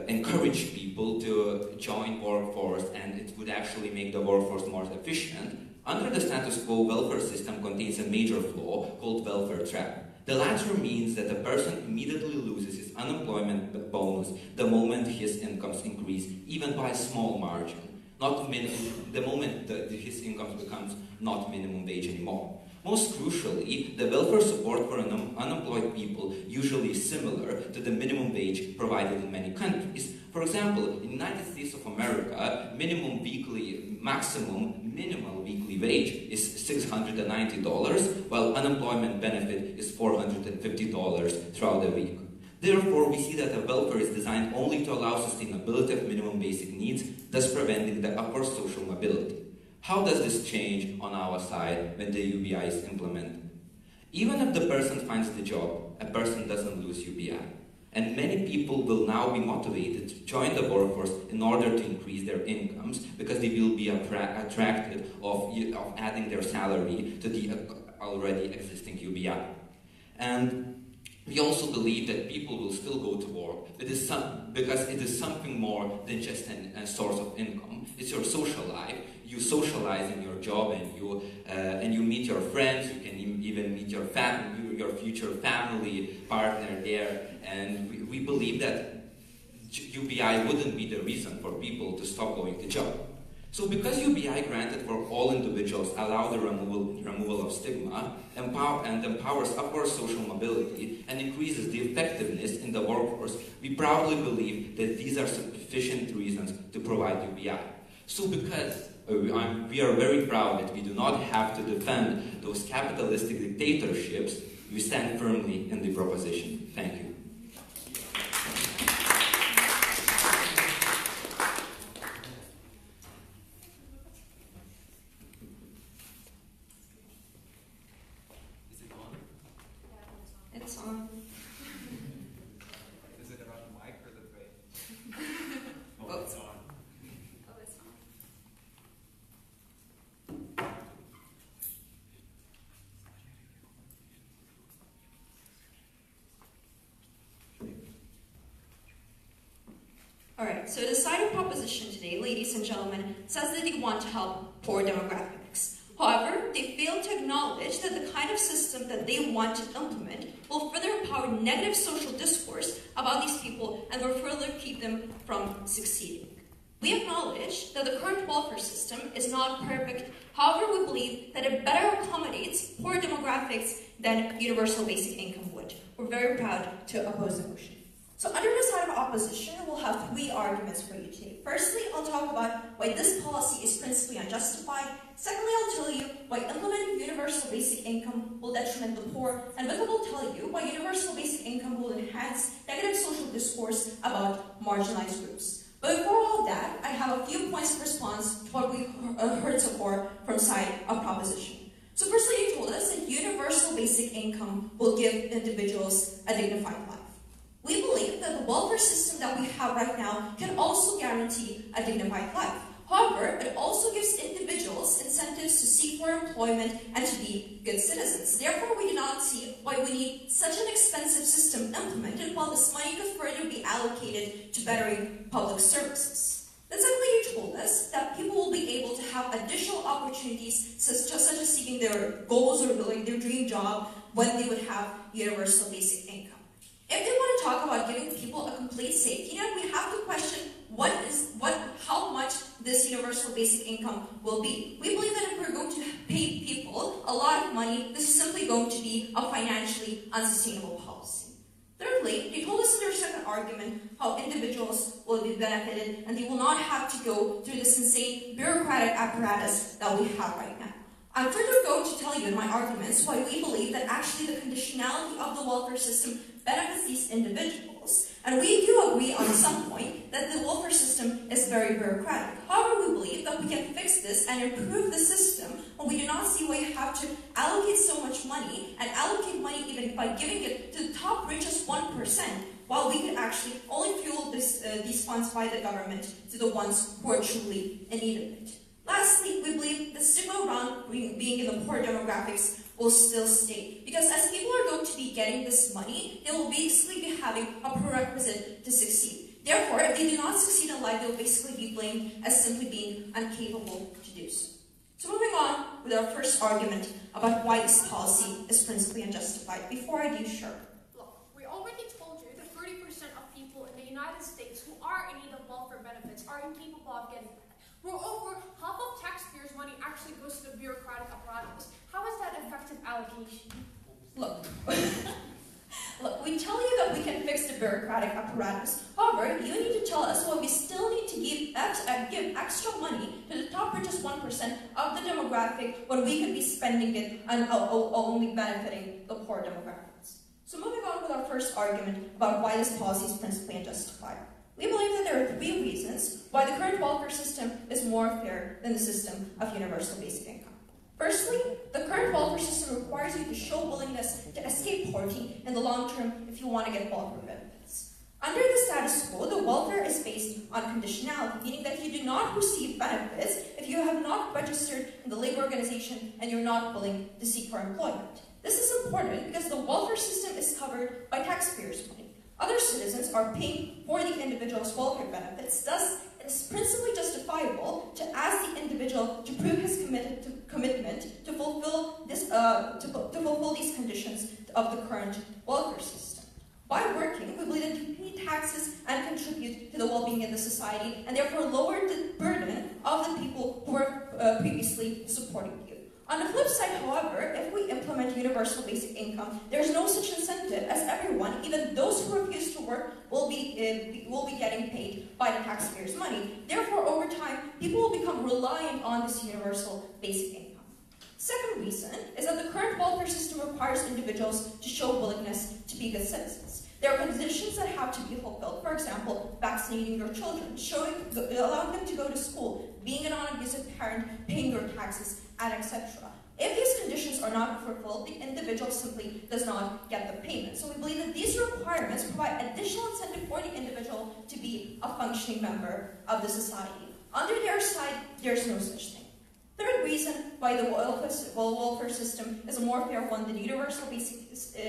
encourage people to join workforce, and it would actually make the workforce more efficient. Under the status quo, welfare system contains a major flaw called welfare trap. The latter means that a person immediately loses his unemployment bonus the moment his incomes increase, even by a small margin. The moment that his income becomes not minimum wage anymore. Most crucially, the welfare support for unemployed people usually is similar to the minimum wage provided in many countries. For example, in the United States of America, maximum minimal weekly wage is $690, while unemployment benefit is $450 throughout the week. Therefore, we see that the welfare is designed only to allow sustainability of minimum basic needs, thus preventing the upward social mobility. How does this change on our side when the UBI is implemented? Even if the person finds the job, a person doesn't lose UBI. And many people will now be motivated to join the workforce in order to increase their incomes, because they will be attracted of adding their salary to the already existing UBI. And we also believe that people will still go to work because it is something more than just a source of income. It's your social life. You socialize in your job, and you meet your friends. You can even meet your future family partner there. And we believe that UBI wouldn't be the reason for people to stop going to job. So because UBI granted for all individuals allow the removal of stigma, empowers upward social mobility, and increases the effectiveness in the workforce, we proudly believe that these are sufficient reasons to provide UBI. So because we are very proud that we do not have to defend those capitalistic dictatorships, we stand firmly in the proposition. Thank you. It's on. Is it about the mic or the brain? Oh, it's on. Oh, it's on. Alright, so the side of proposition today, ladies and gentlemen, says that they want to help poor demographics. However, they fail to acknowledge that the kind of system that they want to implement will further empower negative social discourse about these people and will further keep them from succeeding. We acknowledge that the current welfare system is not perfect. However, we believe that it better accommodates poor demographics than universal basic income would. We're very proud to oppose the motion. So under the side of opposition, we'll have three arguments for you today. Firstly, I'll talk about why this policy is principally unjustified. Secondly, I'll tell you why implementing universal basic income will detriment the poor. And then we'll tell you why universal basic income will enhance negative social discourse about marginalized groups. But before all that, I have a few points of response to what we heard so far from side of proposition. So firstly, you told us that universal basic income will give individuals a dignified life. We believe that the welfare system that we have right now can also guarantee a dignified life. However, it also gives individuals incentives to seek for employment and to be good citizens. Therefore, we do not see why we need such an expensive system implemented while this money could further be allocated to bettering public services. Then secondly, you told us that people will be able to have additional opportunities such as seeking their goals or their dream job when they would have universal basic income. If they want to talk about giving people a complete safety net, we have to question how much this universal basic income will be. We believe that if we're going to pay people a lot of money, this is simply going to be a financially unsustainable policy. Thirdly, they told us in their second argument how individuals will be benefited and they will not have to go through this insane bureaucratic apparatus that we have right now. I'm further going to tell you in my arguments why we believe that actually the conditionality of the welfare system benefits these individuals. And we do agree on some point that the welfare system is very bureaucratic. However, we believe that we can fix this and improve the system, and we do not see why you have to allocate so much money and allocate money even by giving it to the top richest 1%, while we could actually only fuel these funds by the government to the ones who are truly in need of it. Lastly, we believe the stigma around being in the poor demographics will still stay. Because as people are going to be getting this money, they will basically be having a prerequisite to succeed. Therefore, if they do not succeed in life, they will basically be blamed as simply being incapable to do so. So moving on with our first argument about why this policy is principally unjustified. Before I do, sure. Look, we already told you that 30% of people in the United States who are in need of welfare benefits are incapable of getting them. Moreover, half of taxpayers' money actually goes to the bureaucratic apparatus. How is that effective allocation? Look, we tell you that we can fix the bureaucratic apparatus. However, you need to tell us why we still need to give extra money to the top richest 1% of the demographic when we could be spending it and only benefiting the poor demographics. So moving on with our first argument about why this policy is principally unjustified. We believe that there are three reasons why the current welfare system is more fair than the system of universal basic income. Firstly, the current welfare system requires you to show willingness to escape poverty in the long term if you want to get welfare benefits. Under the status quo, the welfare is based on conditionality, meaning that you do not receive benefits if you have not registered in the labor organization and you're not willing to seek for employment. This is important because the welfare system is covered by taxpayers' money. Other citizens are paying for the individual's welfare benefits. Thus, it is principally justifiable to ask the individual to prove his commitment to fulfill these conditions of the current welfare system. By working, we believe that you pay taxes and contribute to the well-being of the society, and therefore lower the burden of the people who were previously supporting you. On the flip side, however, if we implement universal basic income, there is no such incentive, as everyone, even those who refuse to work, will be getting paid by the taxpayers' money. Therefore, over time, people will become reliant on this universal basic income. Second reason is that the current welfare system requires individuals to show willingness to be good citizens. There are conditions that have to be fulfilled. For example, vaccinating your children, allowing them to go to school, being a non-abusive parent, paying your taxes, and etc. If these conditions are not fulfilled, the individual simply does not get the payment. So we believe that these requirements provide additional incentive for the individual to be a functioning member of the society. Under their side, there's no such thing. Third reason why the welfare system is a more fair one than the universal basic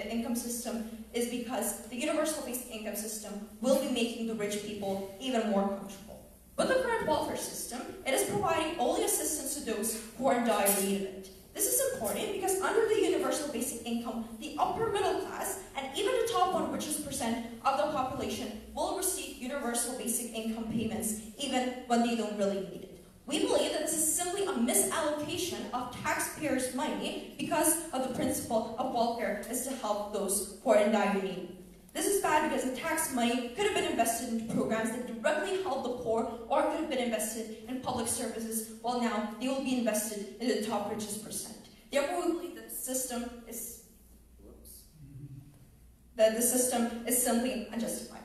income system is because the universal basic income system will be making the rich people even more comfortable. With the current welfare system, it is providing only assistance to those who are in dire need of it. This is important because under the universal basic income, the upper middle class and even the top 1% of the population will receive universal basic income payments even when when they don't really need it. We believe that this is simply a misallocation of taxpayers' money because of the principle of welfare is to help those who are in dire need. This is bad because the tax money could have been invested into programs that directly help the poor, or could have been invested in public services, while now they will be invested in the top richest percent. Therefore, we believe that the system is simply unjustified.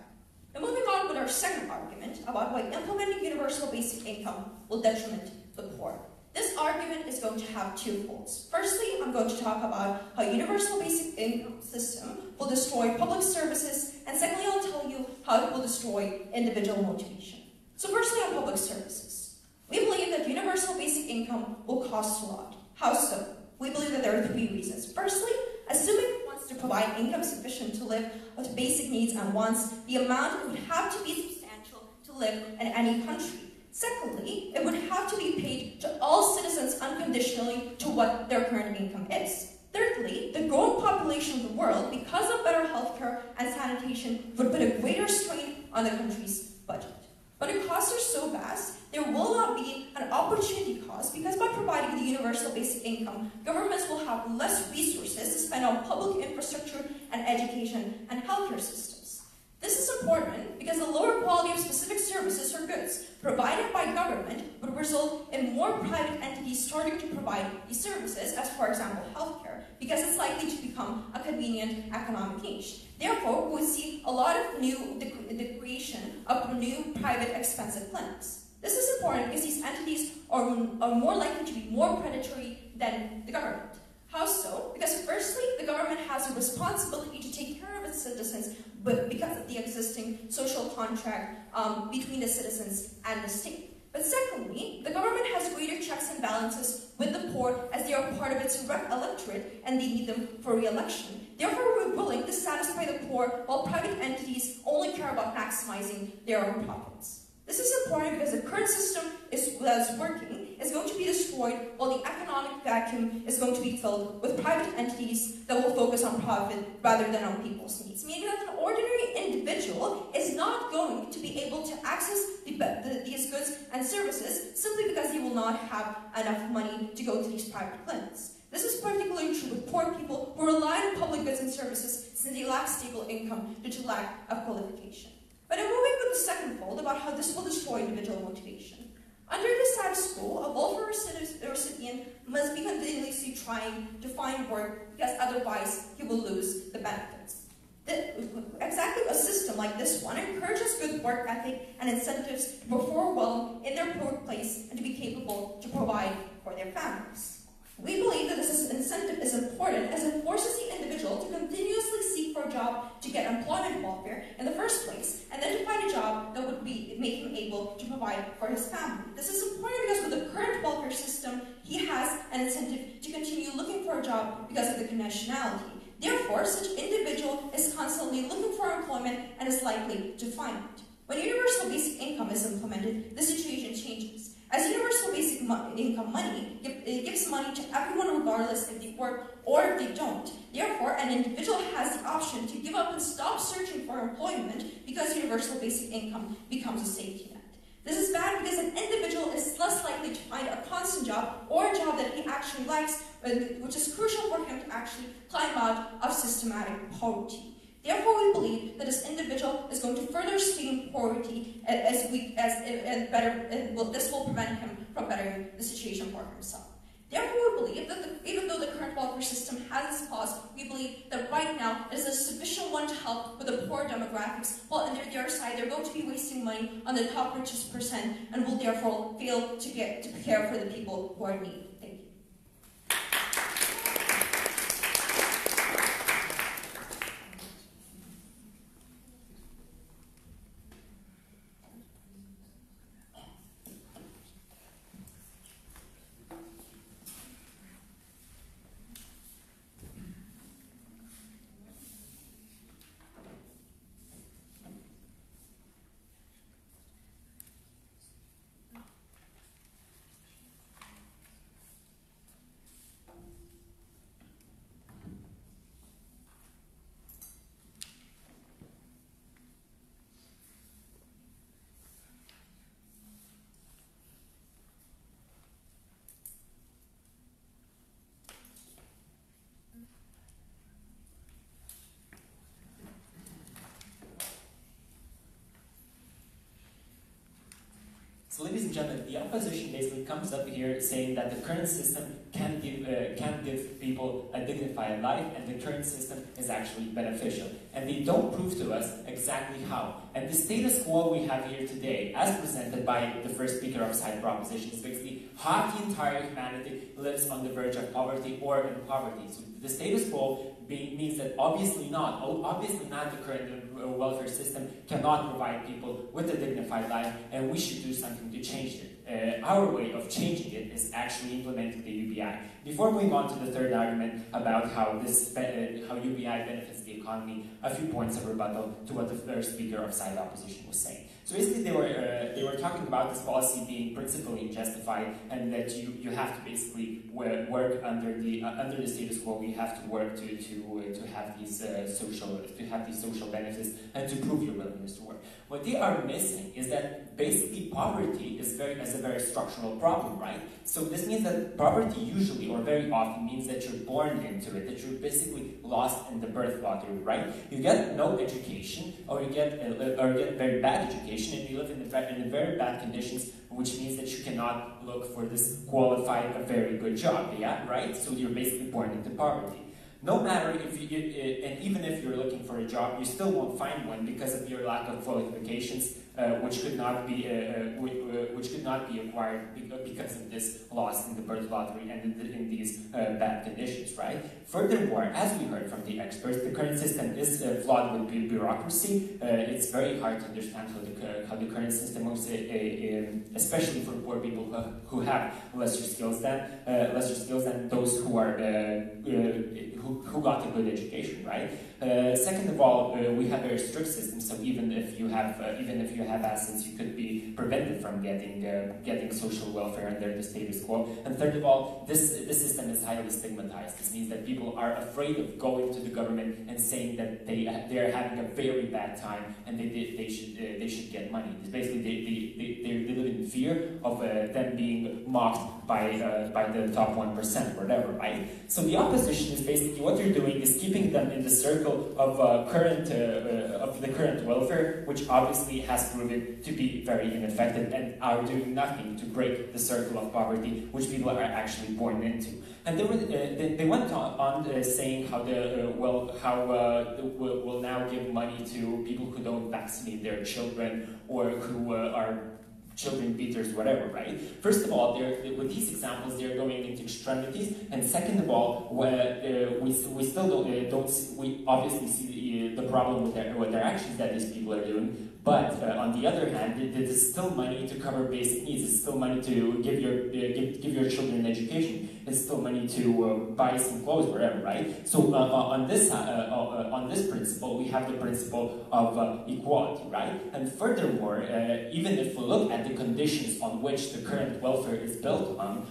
Now, moving on with our second argument about why implementing universal basic income will detriment the poor. This argument is going to have two folds. Firstly, I'm going to talk about how universal basic income system will destroy public services, and secondly, I'll tell you how it will destroy individual motivation. So firstly, on public services. We believe that universal basic income will cost a lot. How so? We believe that there are three reasons. Firstly, assuming it wants to provide income sufficient to live with basic needs and wants, the amount would have to be substantial to live in any country. Secondly, it would have to be paid to all citizens unconditionally to what their current income is. Thirdly, the growing population of the world, because of better healthcare and sanitation, would put a greater strain on the country's budget. When the costs are so vast, there will not be an opportunity cost because by providing the universal basic income, governments will have less resources to spend on public infrastructure and education and healthcare systems. This is important because the lower quality of specific services or goods provided by government would result in more private entities starting to provide these services, as for example healthcare, because it's likely to become a convenient economic niche. Therefore, we see a lot of the creation of new private expensive clinics. This is important because these entities are more likely to be more predatory than the government. How so? Because firstly, the government has a responsibility to take care of its citizens, but because of the existing social contract between the citizens and the state. But secondly, the government has greater checks and balances with the poor as they are part of its electorate and they need them for re-election. Therefore, we're willing to satisfy the poor while private entities only care about maximizing their own profits. This is important because the current system that is working is going to be destroyed while the economic vacuum is going to be filled with private entities that will focus on profit rather than on people's needs. Meaning that an ordinary individual is not going to be able to access these goods and services simply because they will not have enough money to go to these private clinics. This is particularly true with poor people who rely on public goods and services since they lack stable income due to lack of qualification. But I'm moving with the second fold about how this will destroy individual motivation. Under the status quo, a welfare recipient must be continuously trying to find work because otherwise he will lose the benefits. Exactly a system like this one encourages good work ethic and incentives to perform well in their workplace and to be capable to provide for their families. We believe that this incentive is important as it forces the individual to continuously seek for a job to get employment welfare in the first place, and then to find a job that would make him able to provide for his family. This is important because with the current welfare system, he has an incentive to continue looking for a job because of the conditionality. Therefore, such individual is constantly looking for employment and is likely to find it. When universal basic income is implemented, the situation changes. As universal basic income money, it gives money to everyone regardless if they work or if they don't. Therefore, an individual has the option to give up and stop searching for employment because universal basic income becomes a safety net. This is bad because an individual is less likely to find a constant job or a job that he actually likes, which is crucial for him to actually climb out of systematic poverty. Therefore, we believe that this individual is going to further stay in poverty this will prevent him from bettering the situation for himself. Therefore, we believe that even though the current welfare system has its flaws, we believe that right now it is a sufficient one to help with the poor demographics, while on their side they're going to be wasting money on the top richest percent and will therefore fail to care for the people who are in need. Thank you. So ladies and gentlemen, the opposition basically comes up here saying that the current system can give people a dignified life, and the current system is actually beneficial. And they don't prove to us exactly how. And the status quo we have here today, as presented by the first speaker of side proposition, is basically half the entire humanity lives on the verge of poverty or in poverty. So the status quo means that obviously not the current welfare system cannot provide people with a dignified life, and we should do something to change it. Our way of changing it is actually implementing the UBI. Before moving on to the third argument about how UBI benefits the economy, a few points of rebuttal to what the first speaker of side opposition was saying. So basically, they were talking about this policy being principally justified, and that you have to basically work under the status quo. You have to work to have these social benefits and to prove your willingness to work. What they are missing is that basically poverty is a very structural problem, right? So this means that poverty usually or very often means that you're born into it, that you're basically lost in the birth lottery, right? You get no education, or you get very bad education, and you live in very bad conditions, which means that you cannot look for this qualified, a very good job, yeah, right? So you're basically born into poverty. No matter if and even if you're looking for a job, you still won't find one because of your lack of qualifications, which could not be acquired because of this loss in the birth lottery and in these bad conditions, right? Furthermore, as we heard from the experts, the current system is flawed with bureaucracy. It's very hard to understand how the current system works, especially for poor people who have lesser skills than those who are who got a good education, right? Second of all, we have a very strict system, so even if you have assets, you could be prevented from getting social welfare under the status quo. And third of all, this system is highly stigmatized. This means that people are afraid of going to the government and saying that they are having a very bad time and they should get money. It's basically they live in fear of them being mocked by the top 1%, whatever, right? So the opposition is basically what you're doing is keeping them in the circle of the current welfare, which obviously has proven to be very ineffective and are doing nothing to break the circle of poverty which people are actually born into. And they went on saying how we'll now give money to people who don't vaccinate their children or who are children beaters, whatever, right? First of all, with these examples, they're going into extremities, and second of all, we still we obviously see the problem with their actions that these people are doing. But on the other hand, it is still money to cover basic needs. It's still money to give your children education. It's still money to buy some clothes, whatever, right? So on this principle, we have the principle of equality, right? And furthermore, even if we look at the conditions on which the current welfare is built on,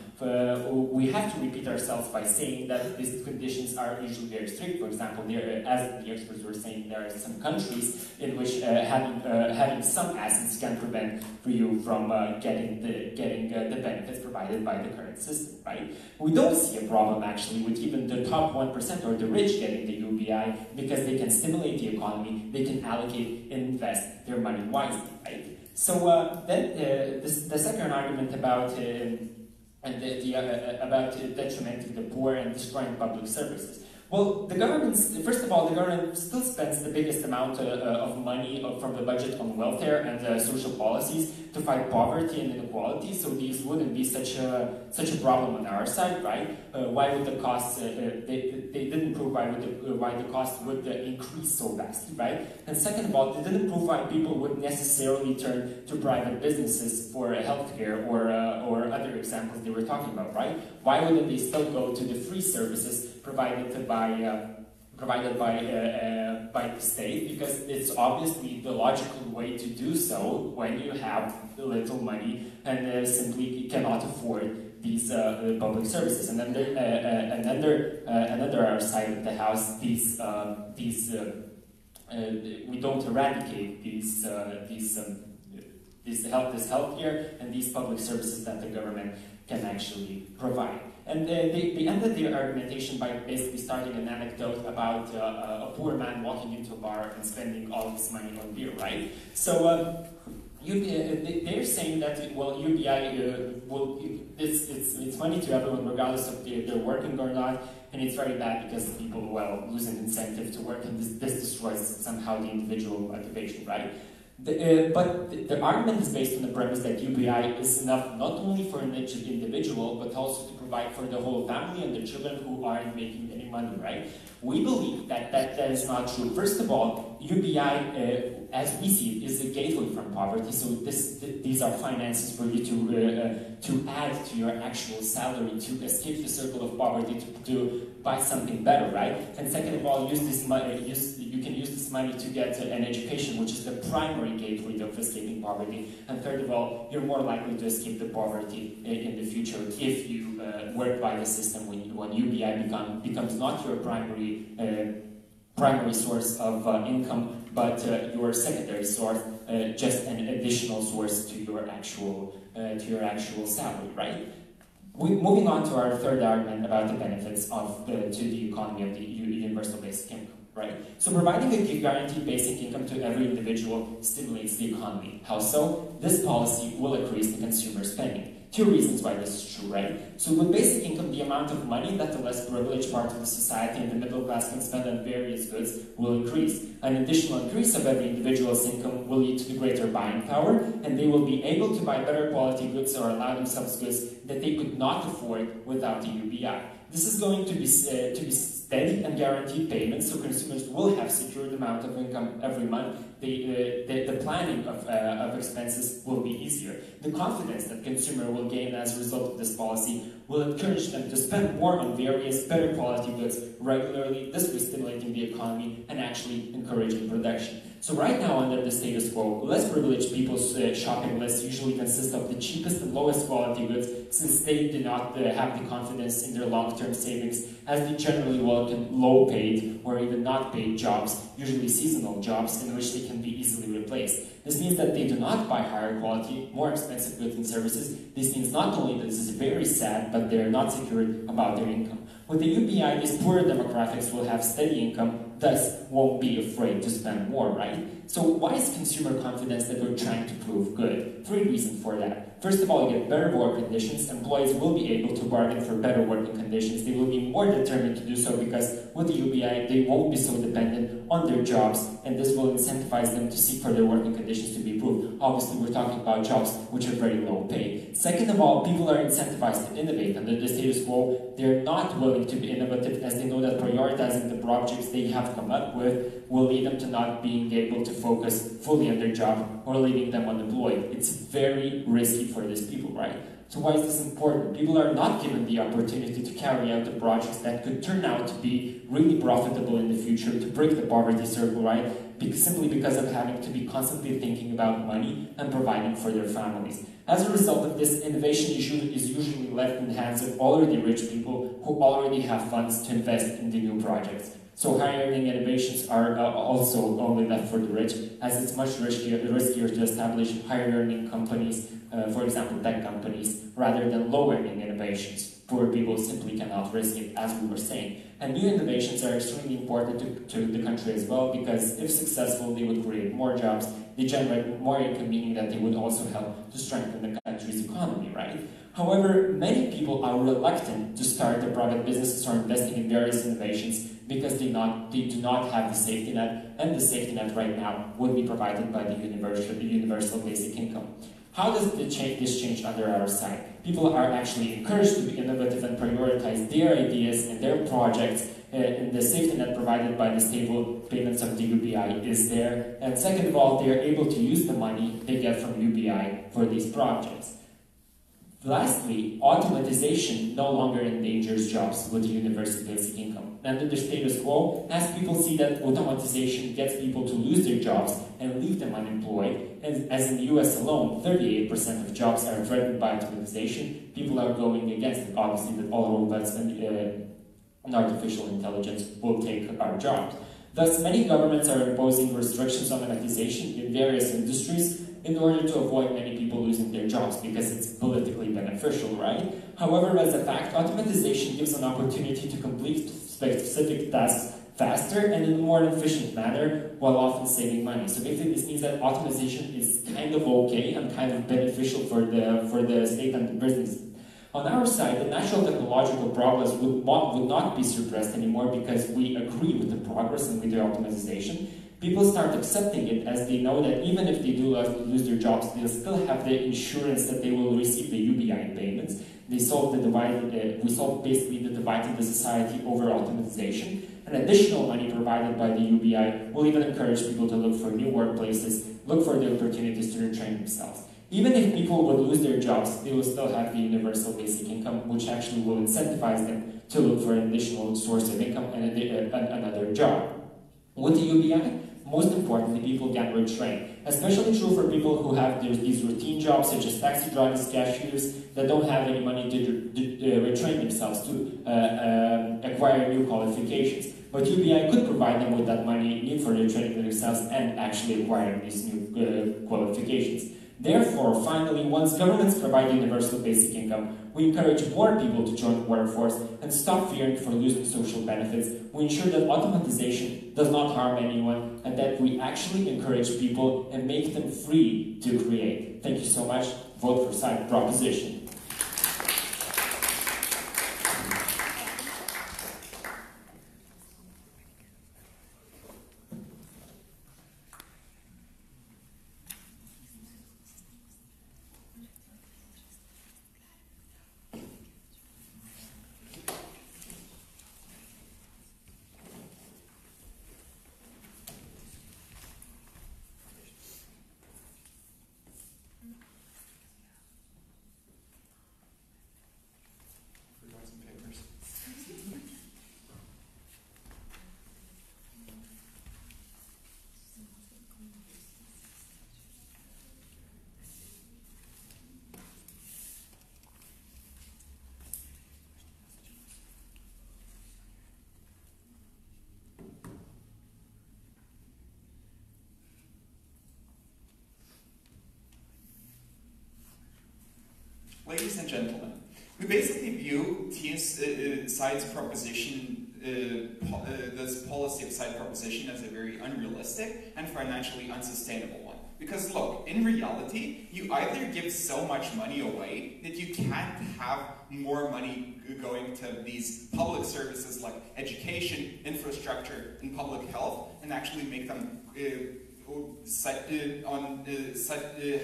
we have to repeat ourselves by saying that these conditions are usually very strict. For example, as the experts were saying, there are some countries in which having some assets can prevent you from getting the benefits provided by the current system, right? We don't see a problem actually with even the top 1% or the rich getting the UBI because they can stimulate the economy, they can allocate and invest their money wisely, right? So then the second argument about about detrimenting the poor and destroying public services. Well, first of all, the government still spends the biggest amount of money from the budget on welfare and social policies to fight poverty and inequality, so these wouldn't be such a problem on our side, right? Why would the costs, they didn't prove why the cost would increase so vastly, right? And second of all, they didn't prove why people would necessarily turn to private businesses for healthcare or other examples they were talking about, right? Why wouldn't they still go to the free services provided by the state, because it's obviously the logical way to do so when you have little money and simply cannot afford these public services. And then under our side of the house, we don't eradicate this healthcare and these public services that the government can actually provide. And they ended their argumentation by basically starting an anecdote about a poor man walking into a bar and spending all his money on beer, right? So they're saying that UBI it's money to everyone regardless of if they're working or not, and it's very bad because people lose an incentive to work, and this destroys somehow the individual motivation, right? But the argument is based on the premise that UBI is enough not only for an individual, but also to provide for the whole family and the children who aren't making any money, right? We believe that is not true. First of all, UBI, as we see it, is a gateway from poverty. So these are finances for you to add to your actual salary, to escape the circle of poverty, to buy something better, right? And second of all, you can use this money to get an education, which is the primary gateway of escaping poverty. And third of all, you're more likely to escape the poverty in the future if you work by the system when UBI becomes not your primary source of income, but your secondary source, just an additional source to your actual salary, right? Moving on to our third argument about the benefits to the economy of the universal basic income, right? So providing a guaranteed basic income to every individual stimulates the economy. How so? This policy will increase the consumer spending. Two reasons why this is true, right? So with basic income, the amount of money that the less privileged part of the society and the middle class can spend on various goods will increase. An additional increase of every individual's income will lead to greater buying power, and they will be able to buy better quality goods or allow themselves goods that they could not afford without the UBI. This is going to be steady and guaranteed payments, so consumers will have secured amount of income every month. The planning of expenses will be easier. The confidence that consumer will gain as a result of this policy will encourage them to spend more on various better quality goods regularly, this way stimulating the economy and actually encouraging production. So right now, under the status quo, less privileged people's shopping list usually consists of the cheapest and lowest quality goods, since they do not have the confidence in their long-term savings, as they generally work in low-paid or even not paid jobs, usually seasonal jobs, in which they can be easily replaced. This means that they do not buy higher quality, more expensive goods and services. This means not only that this is very sad, but they are not secured about their income. With the UBI, these poorer demographics will have steady income, thus won't be afraid to spend more, right? So why is consumer confidence that we're trying to prove good? Three reasons for that. First of all, you get better work conditions. Employees will be able to bargain for better working conditions. They will be more determined to do so because with the UBI, they won't be so dependent on their jobs, and this will incentivize them to seek for their working conditions to be improved. Obviously, we're talking about jobs which are very low paid. Second of all, people are incentivized to innovate. Under the status quo, they're not willing to be innovative, as they know that prioritizing the projects they have come up with will lead them to not being able to focus fully on their job or leaving them unemployed. It's very risky for these people, right? So why is this important? People are not given the opportunity to carry out the projects that could turn out to be really profitable in the future, to break the poverty circle, right? Simply because of having to be constantly thinking about money and providing for their families. As a result of this, innovation is usually left in the hands of already rich people who already have funds to invest in the new projects. So high-earning innovations are also only left for the rich, as it's much riskier to establish higher-earning companies, for example, tech companies, rather than low-earning innovations. Poor people simply cannot risk it, as we were saying. And new innovations are extremely important to the country as well, because if successful, they would create more jobs, they generate more income, meaning that they would also help to strengthen the country's economy, right? However, many people are reluctant to start their private businesses or investing in various innovations because they do not have the safety net, and the safety net right now would be provided by the universal basic income. How does this change under our side? People are actually encouraged to be innovative and prioritize their ideas and their projects, and the safety net provided by the stable payments of the UBI is there. And second of all, they are able to use the money they get from UBI for these projects. Lastly, automatization no longer endangers jobs with the universal basic income. Under the status quo, as people see that automatization gets people to lose their jobs and leave them unemployed, and as in the US alone, 38% of jobs are threatened by automatization, people are going against it. Obviously, that all robots and artificial intelligence will take our jobs. Thus, many governments are imposing restrictions on automatization in various industries in order to avoid many people losing their jobs, because it's politically beneficial, right? However, as a fact, automatization gives an opportunity to complete specific tasks faster and in a more efficient manner, while often saving money. So basically this means that automation is kind of okay and kind of beneficial for the state and the business. On our side, the natural technological progress would not be suppressed anymore because we agree with the progress and with the optimization. People start accepting it as they know that even if they do lose their jobs, they'll still have the insurance that they will receive the UBI payments. We solve basically the divide in the society over optimization. And additional money provided by the UBI will even encourage people to look for new workplaces, look for the opportunities to retrain themselves. Even if people would lose their jobs, they will still have the universal basic income, which actually will incentivize them to look for an additional source of income and another job. With the UBI, most importantly, people get retrained. Especially true for people who have these routine jobs, such as taxi drivers, cashiers, that don't have any money to retrain themselves to acquire new qualifications. But UBI could provide them with that money needed for retraining themselves and actually acquiring these new qualifications. Therefore, finally, once governments provide universal basic income, we encourage more people to join the workforce and stop fearing for losing social benefits. We ensure that automatization does not harm anyone and that we actually encourage people and make them free to create. Thank you so much. Vote for side proposition. Ladies and gentlemen, we basically view side's proposition, this policy of side proposition as a very unrealistic and financially unsustainable one. Because look, in reality, you either give so much money away that you can't have more money going to these public services like education, infrastructure, and public health, and actually make them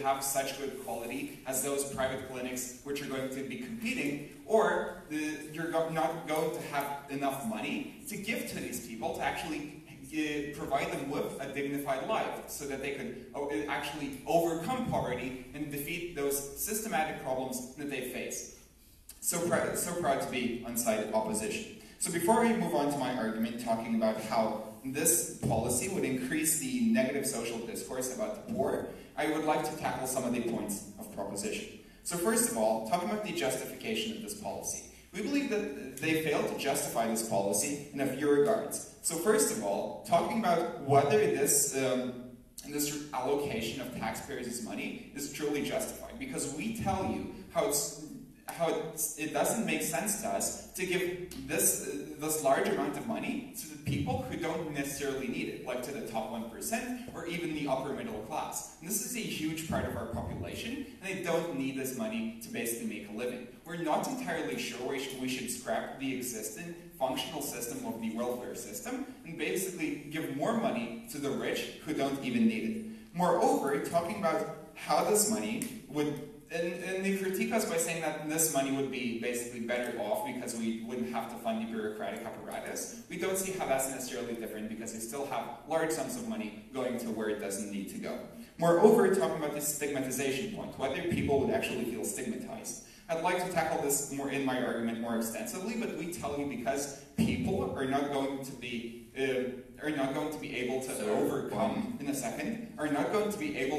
have such good quality as those private clinics which are going to be competing, or you're not going to have enough money to give to these people to actually provide them with a dignified life so that they could actually overcome poverty and defeat those systematic problems that they face. So proud to be on side opposition. So before we move on to my argument talking about how this policy would increase the negative social discourse about the poor, I would like to tackle some of the points of proposition. So first of all, talking about the justification of this policy. We believe that they failed to justify this policy in a few regards. So first of all, talking about whether this allocation of taxpayers' money is truly justified. Because we tell you how it doesn't make sense to us to give this large amount of money to the people who don't necessarily need it, like to the top 1% or even the upper middle class. And this is a huge part of our population, and they don't need this money to basically make a living. We're not entirely sure we should scrap the existing functional system of the welfare system and basically give more money to the rich who don't even need it. Moreover, talking about how this money would and they critique us by saying that this money would be basically better off because we wouldn't have to fund the bureaucratic apparatus. We don't see how that's necessarily different because we still have large sums of money going to where it doesn't need to go. Moreover, talking about this stigmatization point, whether people would actually feel stigmatized. I'd like to tackle this more in my argument more extensively, but we tell you because people are not going to be able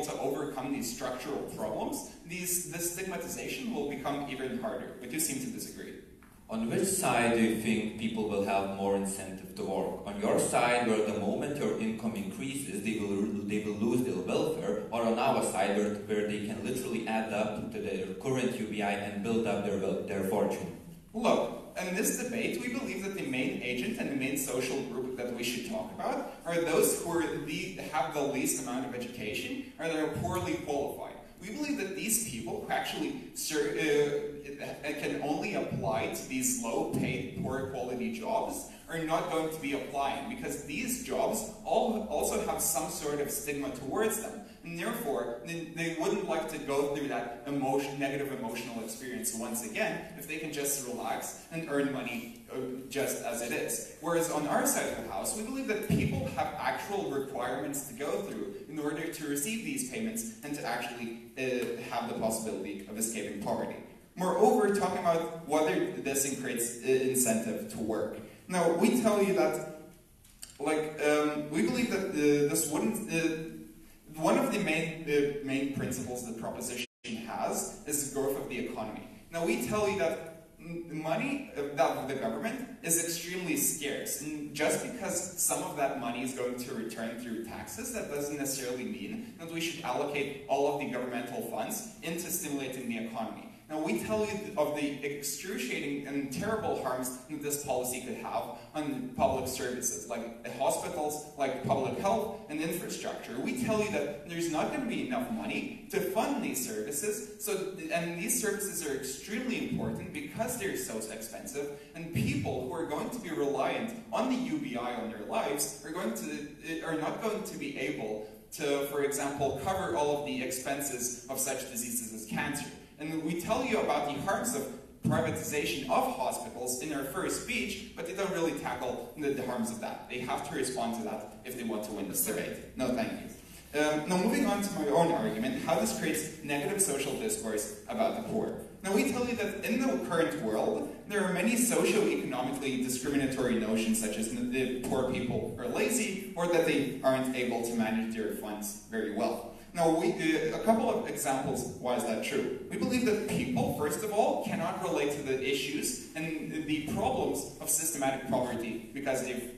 to overcome these structural problems, this stigmatization will become even harder. But you seem to disagree. On which side do you think people will have more incentive to work? On your side, where the moment your income increases, they will lose their welfare, or on our side, where they can literally add up to their current UBI and build up their fortune? Look, in this debate, we believe that the main agent and the main social group that we should talk about are those who have the least amount of education or that are poorly qualified. We believe that these people who actually can only apply to these low-paid, poor-quality jobs are not going to be applying, because these jobs also have some sort of stigma towards them. And therefore, they wouldn't like to go through that negative emotional experience once again if they can just relax and earn money just as it is. Whereas on our side of the house, we believe that people have actual requirements to go through in order to receive these payments and to actually have the possibility of escaping poverty. Moreover, talking about whether this creates incentive to work. Now, we tell you that, we believe that this wouldn't. One of the main principles the proposition has is the growth of the economy. Now, we tell you that money of the government is extremely scarce, and just because some of that money is going to return through taxes, that doesn't necessarily mean that we should allocate all of the governmental funds into stimulating the economy. Now, we tell you of the excruciating and terrible harms that this policy could have on public services, like hospitals, like public health and infrastructure. We tell you that there's not going to be enough money to fund these services, and these services are extremely important because they're so expensive, and people who are going to be reliant on the UBI on their lives are not going to be able to, for example, cover all of the expenses of such diseases as cancer. And we tell you about the harms of privatization of hospitals in our first speech, but they don't really tackle the harms of that. They have to respond to that if they want to win this debate. No, thank you. Now, moving on to my own argument, how this creates negative social discourse about the poor. Now, we tell you that in the current world, there are many socio-economically discriminatory notions, such as the poor people are lazy, or that they aren't able to manage their funds very well. Now, a couple of examples why is that true. We believe that people, first of all, cannot relate to the issues and the problems of systematic poverty because they've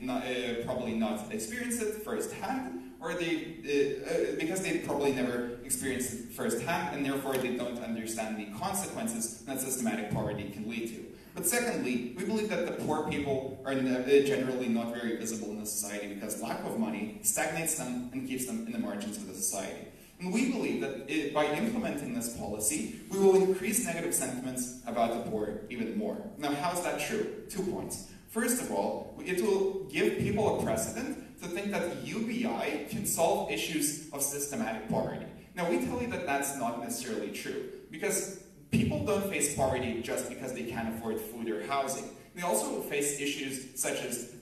probably not experienced it firsthand, or because they've probably never experienced it firsthand, and therefore they don't understand the consequences that systematic poverty can lead to. But secondly, we believe that the poor people are generally not very visible in the society because lack of money stagnates them and keeps them in the margins of the society. And we believe that by implementing this policy, we will increase negative sentiments about the poor even more. Now, how is that true? 2 points. First of all, it will give people a precedent to think that UBI can solve issues of systematic poverty. Now, we tell you that that's not necessarily true, because people don't face poverty just because they can't afford food or housing. They also face issues such as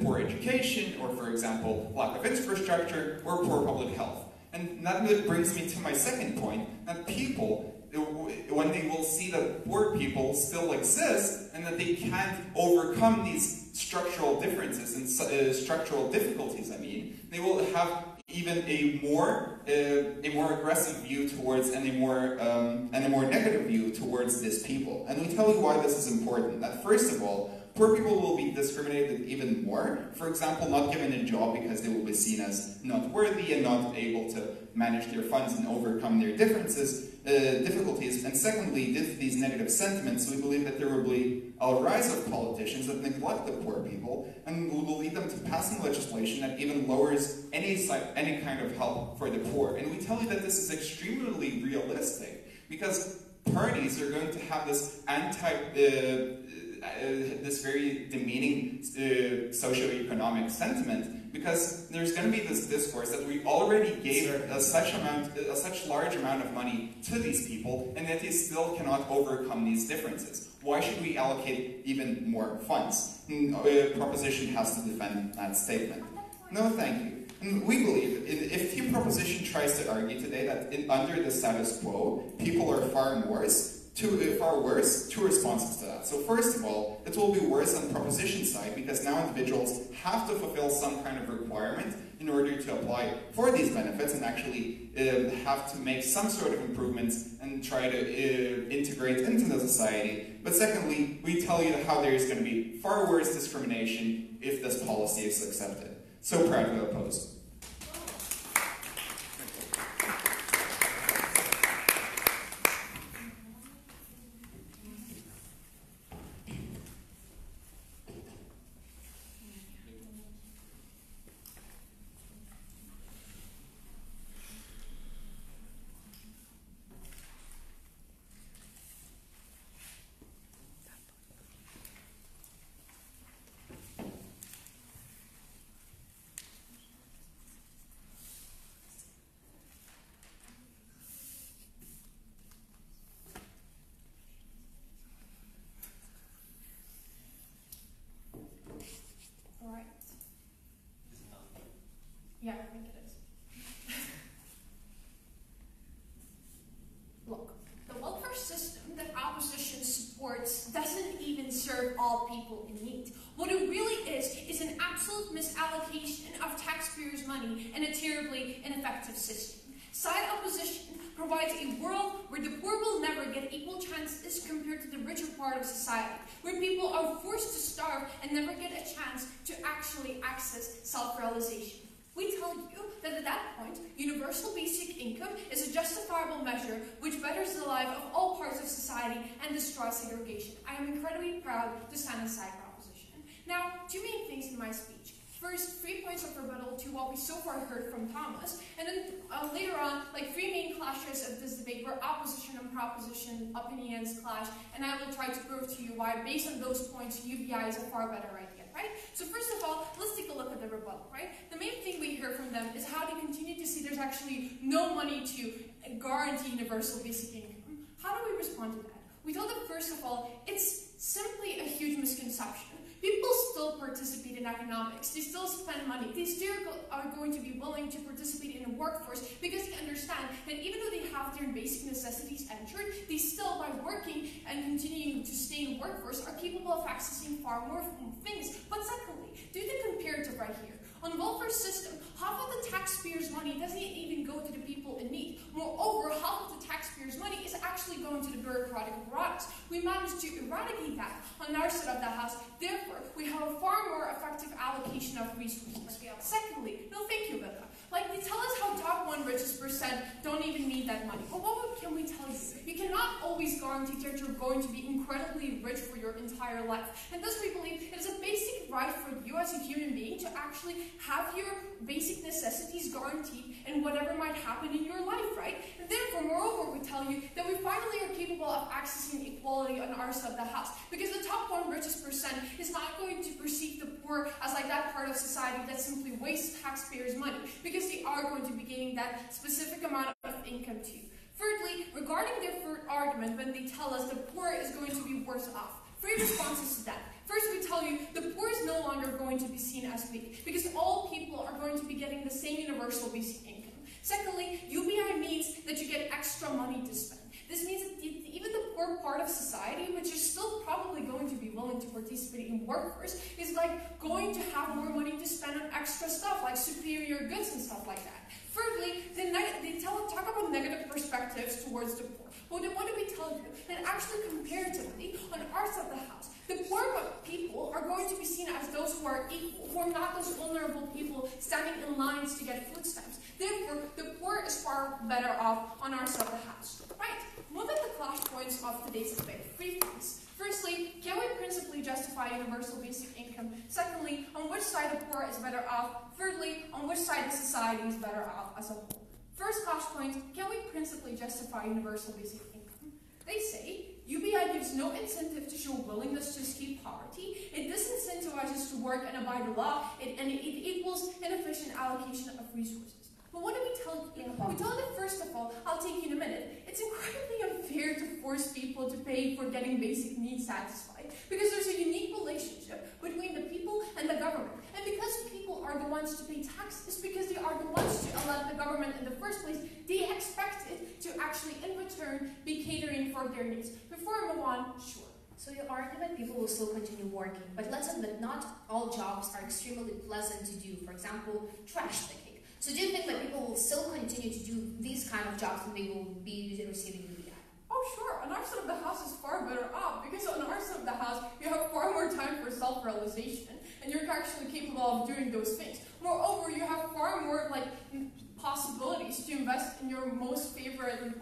poor education, or for example, lack of infrastructure, or poor public health. And that brings me to my second point, that people, when they will see that poor people still exist, and that they can't overcome these structural differences and structural difficulties, they will have even a more aggressive view towards and a more negative view towards these people. And we tell you why this is important. That first of all, poor people will be discriminated even more. For example, not given a job because they will be seen as not worthy and not able to manage their funds and overcome their difficulties. And secondly, with these negative sentiments, we believe that there will be a rise of politicians that neglect the poor people and will lead them to passing legislation that even lowers any kind of help for the poor. And we tell you that this is extremely realistic because parties are going to have this this very demeaning socioeconomic sentiment, because there's going to be this discourse that we already gave such large amount of money to these people, and that they still cannot overcome these differences. Why should we allocate even more funds? Proposition has to defend that statement. No, thank you. And we believe, if the proposition tries to argue today that under the status quo, people are far worse, two responses to that. So first of all, it will be worse on the proposition side because now individuals have to fulfill some kind of requirement in order to apply for these benefits and actually have to make some sort of improvements and try to integrate into the society. But secondly, we tell you how there is going to be far worse discrimination if this policy is accepted. So proud to oppose. Yeah, I think it is. Look, the welfare system that opposition supports doesn't even serve all people in need. What it really is an absolute misallocation of taxpayers' money and a terribly ineffective system. Side opposition provides a world where the poor will never get equal chances compared to the richer part of society, where people are forced to starve and never get a chance to actually access self-realization. We tell you that at that point, universal basic income is a justifiable measure which betters the life of all parts of society and destroys segregation. I am incredibly proud to stand on side proposition. Now, two main things in my speech. First, 3 points of rebuttal to what we so far heard from Thomas, and then later on, like 3 main clashes of this debate where opposition and proposition opinions clash, and I will try to prove to you why, based on those points, UBI is a far better idea, right? So first of all, let's take a look at the rebuttal, right? The main thing we hear from them is how they continue to see there's actually no money to guarantee universal basic income. How do we respond to that? We tell them, first of all, it's simply a huge misconception. People still participate in economics. They still spend money. They still are going to be willing to participate in the workforce because they understand that even though they have their basic necessities ensured, they still, by working and continuing to stay in the workforce, are capable of accessing far more things. But secondly, do the comparative right here. On welfare system, half of the taxpayers' money doesn't even go to the people in need. Moreover, half of the taxpayers' money is actually going to the bureaucratic apparatus. We managed to eradicate that on our side of the house. Therefore, we have a far more effective allocation of resources. Secondly, no thank you, Becca. Like, they tell us how top 1 richest percent don't even need that money. But what can we tell you? You cannot always guarantee that you're going to be incredibly rich for your entire life. And thus we believe it is a basic right for you as a human being to actually have your basic necessities guaranteed and whatever might happen in your life, right? And therefore, moreover, we tell you that we finally are capable of accessing equality on our side of the house. Because the top 1 richest percent is not going to perceive the poor as like that part of society that simply wastes taxpayers' money. Because they are going to be gaining that specific amount of income too. Thirdly, regarding their third argument, when they tell us the poor is going to be worse off, 3 responses to that. First, we tell you the poor is no longer going to be seen as weak because all people are going to be getting the same universal basic income. Secondly, UBI means that you get extra money to spend. This means that even the poor part of society, which is still probably going to be willing to participate in workforce, is like going to have more money to spend on extra stuff like superior goods and stuff like that. Thirdly, they talk about negative perspectives towards the poor. Well, then what do we tell you? That actually comparatively, on our side of the house, the poor people are going to be seen as those who are equal, who are not those vulnerable people standing in lines to get food stamps. Therefore, the poor is far better off on our side of the house. Right, what are the clash points of today's debate? 3 things. Firstly, can we principally justify universal basic income? Secondly, on which side the poor is better off? Thirdly, on which side the society is better off as a whole? First clash point, can we principally justify universal basic income? They say, UBI gives no incentive to show willingness to escape poverty. It disincentivizes to work and abide the law, and it equals inefficient allocation of resources. But what do we tell you? We tell them, first of all, I'll take you in a minute, it's incredibly unfair to force people to pay for getting basic needs satisfied, because there's a unique relationship between the people and the government. And because people are the ones to pay taxes, because they are the ones to elect the government in the first place, they expect it to actually, in return, be catering for their needs. Before I move on, sure. So your argument, people will still continue working, but let's admit not all jobs are extremely pleasant to do. For example, trash picking. So do you think that people will still continue to do these kind of jobs and they will be receiving UBI? Oh sure, on our side of the house is far better off, because on our side of the house you have far more time for self-realization and you're actually capable of doing those things. Moreover, you have far more possibilities to invest in your most favorite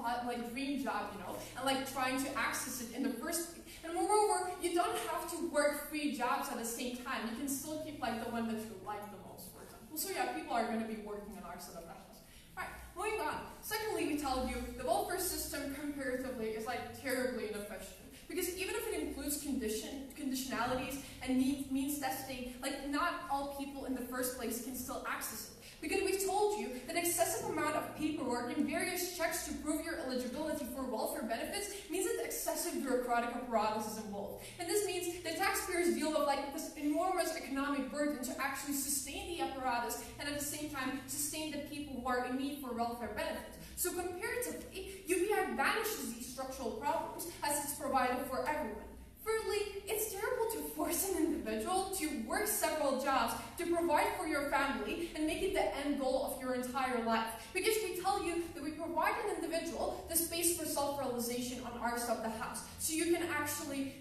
dream job, and trying to access it in the first place. And moreover, you don't have to work 3 jobs at the same time. You can still keep the one that you like the most, for example. So yeah, people are going to be working on our side of the house. Right, moving on. Secondly, we tell you the welfare system comparatively is terribly inefficient. Because even if it includes conditionalities and means testing, not all people in the first place can still access it. Because we've told you that excessive amount of paperwork and various checks to prove your eligibility for welfare benefits means that excessive bureaucratic apparatus is involved. And this means that taxpayers deal with like this enormous economic burden to actually sustain the apparatus and at the same time sustain the people who are in need for welfare benefits. So comparatively, UBI banishes these structural problems as it's provided for everyone. Thirdly, it's terrible to force an individual to work several jobs to provide for your family and make it the end goal of your entire life. Because we tell you that we provide an individual the space for self-realization on our side of the house. So you can actually,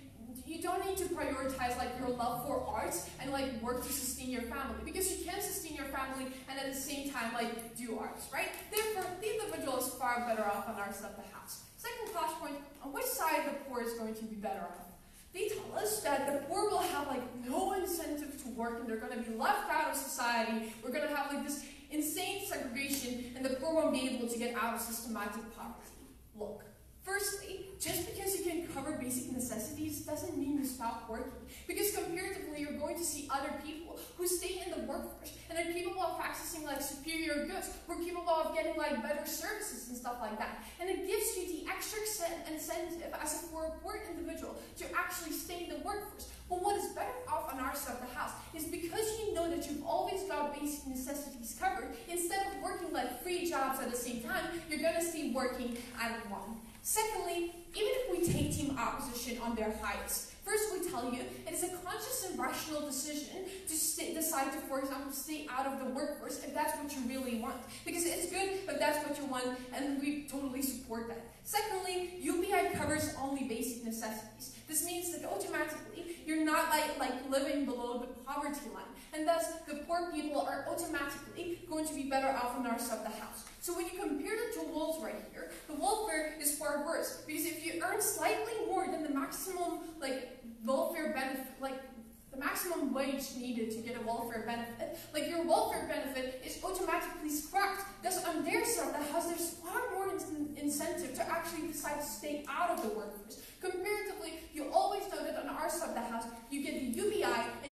you don't need to prioritize like your love for arts and like work to sustain your family. Because you can sustain your family and at the same time like do arts, right? Therefore, the individual is far better off on our side of the house. Second flashpoint, on which side the poor is going to be better off? They tell us that the poor will have like no incentive to work and they're going to be left out of society. We're going to have like this insane segregation and the poor won't be able to get out of systematic poverty. Look, firstly, just because you can cover basic necessities doesn't mean you stop working. Because comparatively, you're going to see other people who stay in the workforce and are capable of accessing like superior goods, who are capable of getting like better services and stuff like that. And it gives you the extra incentive as for a poor individual to actually stay in the workforce. But what is better off on our side of the house is because you know that you've always got basic necessities covered, instead of working like 3 jobs at the same time, you're going to stay working at 1. Secondly, even if we take team opposition on their highest, first we tell you it is a conscious and rational decision to decide to, for example, stay out of the workforce if that's what you really want. Because it's good if that's what you want, and we totally support that. Secondly, UBI covers only basic necessities. This means that automatically you're not like living below the poverty line, and thus the poor people are automatically going to be better off on our side of the house. So when you compare the two worlds right here, the welfare is far worse, because if you earn slightly more than the maximum welfare benefit, the maximum wage needed to get a welfare benefit, your welfare benefit is automatically scrapped. Thus on their side of the house, there's far more incentive to actually decide to stay out of the workforce. Comparatively, you always know that on our side of the house, you get the UBI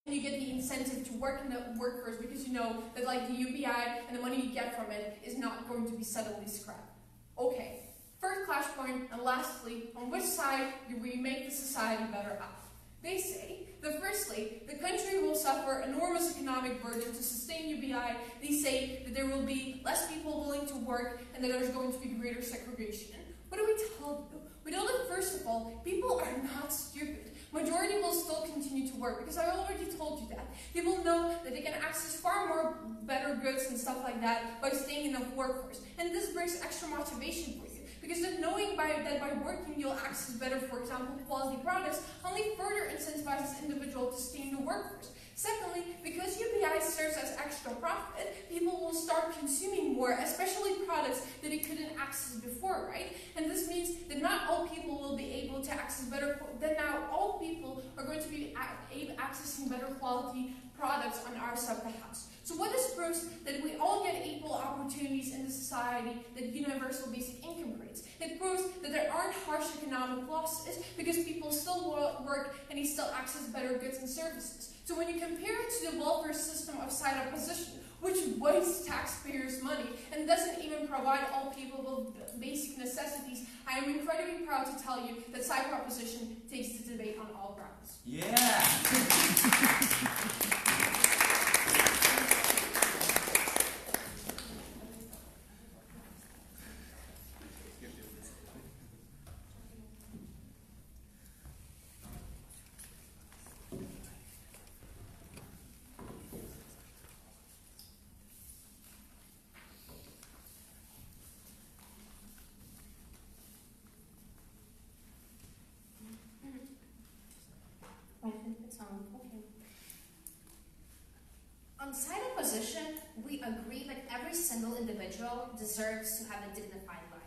and you get the incentive to work in the workforce, because you know that the UBI and the money you get from it is not going to be suddenly scrapped. Okay, first clash point, and lastly, on which side do we make the society better off? They say that firstly, the country will suffer enormous economic burden to sustain UBI. They say that there will be less people willing to work and that there's going to be greater segregation. What do we tell you? We know that first of all, people are not stupid. Majority will still continue to work, because I already told you that. People know that they can access far more better goods and stuff like that by staying in the workforce. And this brings extra motivation for you, because then knowing that by working you'll access better, for example, quality products, only further incentivizes individuals to stay in the workforce. Secondly, because UBI serves as extra profit, people will start consuming more, especially products that they couldn't access before, right? And this means that not all people will be able to access better, that now all people are going to be accessing better quality products on our side of the house. So what this proves that we all get equal opportunities in the society that universal basic income creates. It proves that there aren't harsh economic losses, because people still work and they still access better goods and services. So when you compare it to the welfare system of side opposition, which wastes taxpayers' money and doesn't even provide all people with basic necessities, I am incredibly proud to tell you that side opposition takes the debate on all grounds. Yeah! On side opposition, we agree that every single individual deserves to have a dignified life.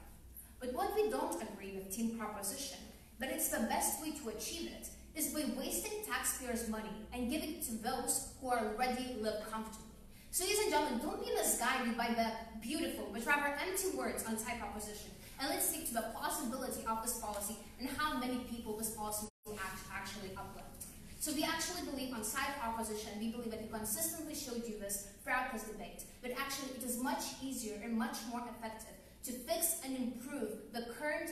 But what we don't agree with team proposition, that it's the best way to achieve it, is by wasting taxpayers' money and giving it to those who already live comfortably. So ladies and gentlemen, don't be misguided by the beautiful but rather empty words on side proposition, and let's stick to the plausibility of this policy and how many people this policy will actually uplift. So we actually believe on side opposition, we believe that we consistently showed you this throughout this debate, but actually it is much easier and much more effective to fix and improve the current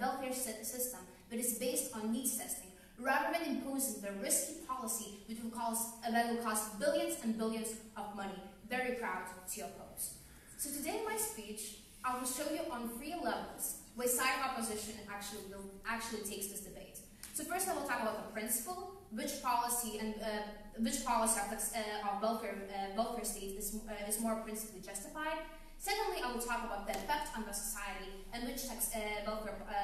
welfare system that is based on needs testing, rather than imposing the risky policy which will cost billions and billions of money. Very proud to oppose. So today in my speech, I will show you on 3 levels where side opposition actually takes this debate. So first I will talk about the principle, which policy of welfare state is more principally justified. Secondly, I will talk about the effect on the society and which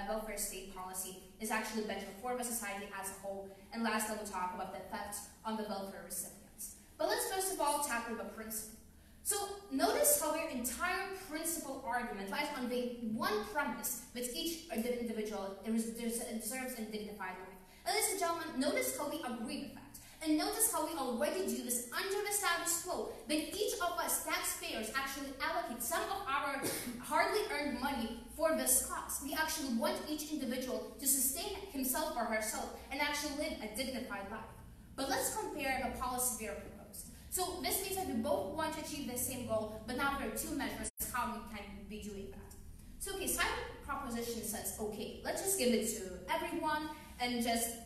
welfare state policy is actually better for the society as a whole. And last, I will talk about the effect on the welfare recipients. But let's first of all tackle the principle. So notice how their entire principle argument lies on the one premise that each individual deserves a dignified life. And ladies and gentlemen, notice how we agree with that. And notice how we already do this under the status quo, that each of us taxpayers actually allocate some of our hardly earned money for this cause. We actually want each individual to sustain himself or herself and actually live a dignified life. But let's compare the policy we are proposed. So this means that we both want to achieve the same goal, but now there are 2 measures how we can be doing that. So okay, side proposition says, okay, let's just give it to everyone and just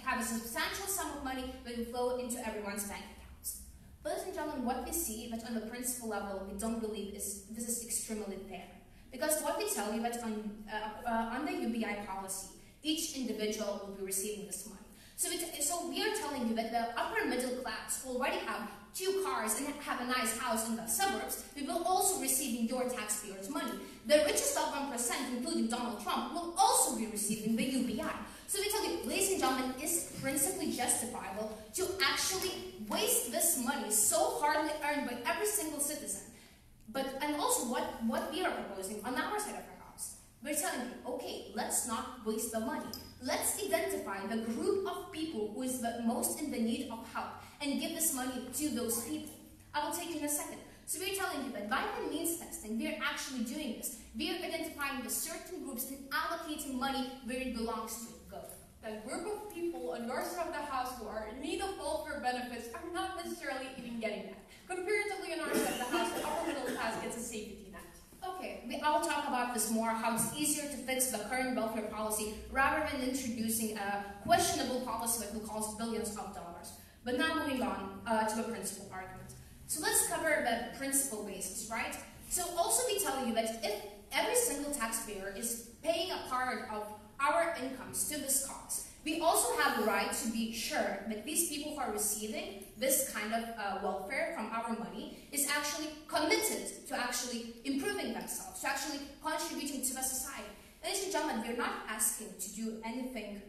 have a substantial sum of money that will flow into everyone's bank accounts. But ladies and gentlemen, what we see that on the principle level we don't believe this is extremely fair. Because what we tell you that on the UBI policy, each individual will be receiving this money. So we are telling you that the upper middle class who already have 2 cars and have a nice house in the suburbs, we will also receiving your taxpayers' money. The richest of 1%, including Donald Trump, will also be receiving the UBI. So we tell you, ladies and gentlemen, is it principally justifiable to actually waste this money so hardly earned by every single citizen? And also what we are proposing on our side of our house, we're telling you, okay, let's not waste the money. Let's identify the group of people who is the most in the need of help and give this money to those people. I will take you in a second. So we're telling you that by the means testing, we're actually doing this. We're identifying the certain groups and allocating money where it belongs to go. The group of people on your side of the house who are in need of welfare benefits are not necessarily even getting that. Comparatively, on our side of the house, the upper middle class gets a safety net. Okay, I will talk about this more, how it's easier to fix the current welfare policy rather than introducing a questionable policy that will cost billions of dollars. But now moving on to the principle argument. So let's cover the principle basis, right? So also we tell you that if every single taxpayer is paying a part of our incomes to this cause, we also have the right to be sure that these people who are receiving this kind of welfare from our money is actually committed to actually improving themselves, to actually contributing to the society. Ladies and gentlemen, we're not asking to do anything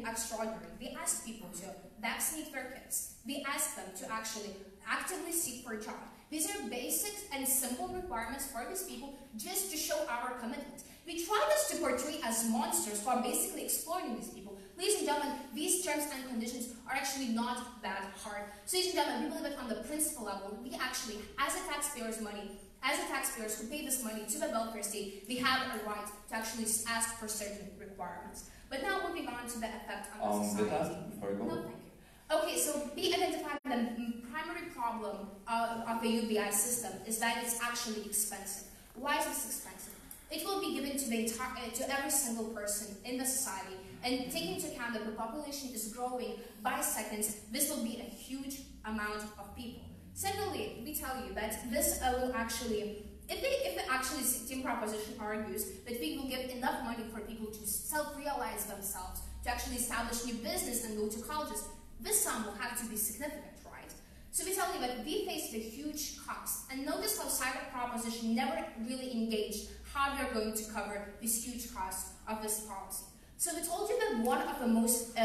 extraordinary. We ask people to vaccinate their kids. We ask them to actually actively seek for a job. These are basic and simple requirements for these people just to show our commitment. We try this to portray as monsters who are basically exploiting these people. Ladies and gentlemen, these terms and conditions are actually not that hard. So ladies and gentlemen, we believe that on the principle level, we actually, as a taxpayer's money, as the taxpayers who pay this money to the welfare state, we have a right to actually ask for certain requirements. But now moving on to the effect on the society. Before you go. No, thank you. Okay, so we identified the primary problem of the UBI system is that it's actually expensive. Why is this expensive? It will be given to every single person in the society, and taking into account that the population is growing by seconds, this will be a huge amount of people. Secondly, we tell you that this will actually, if the team proposition argues that we will give enough money for people to self-realize themselves, to actually establish new business and go to colleges, this sum will have to be significant, right? So we tell you that we face the huge cost, and notice how side proposition never really engaged how they're going to cover this huge cost of this policy. So we told you that one of the most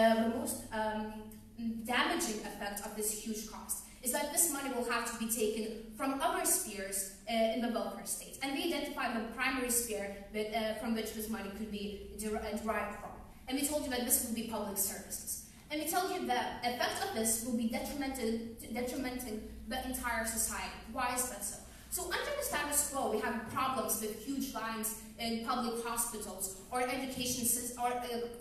damaging effect of this huge cost is that this money will have to be taken from other spheres in the welfare state. And we identified the primary sphere that, from which this money could be derived from. And we told you that this would be public services. And we told you that the effect of this will be detrimenting the entire society. Why is that so? So under the status quo, we have problems with huge lines in public hospitals or education systems or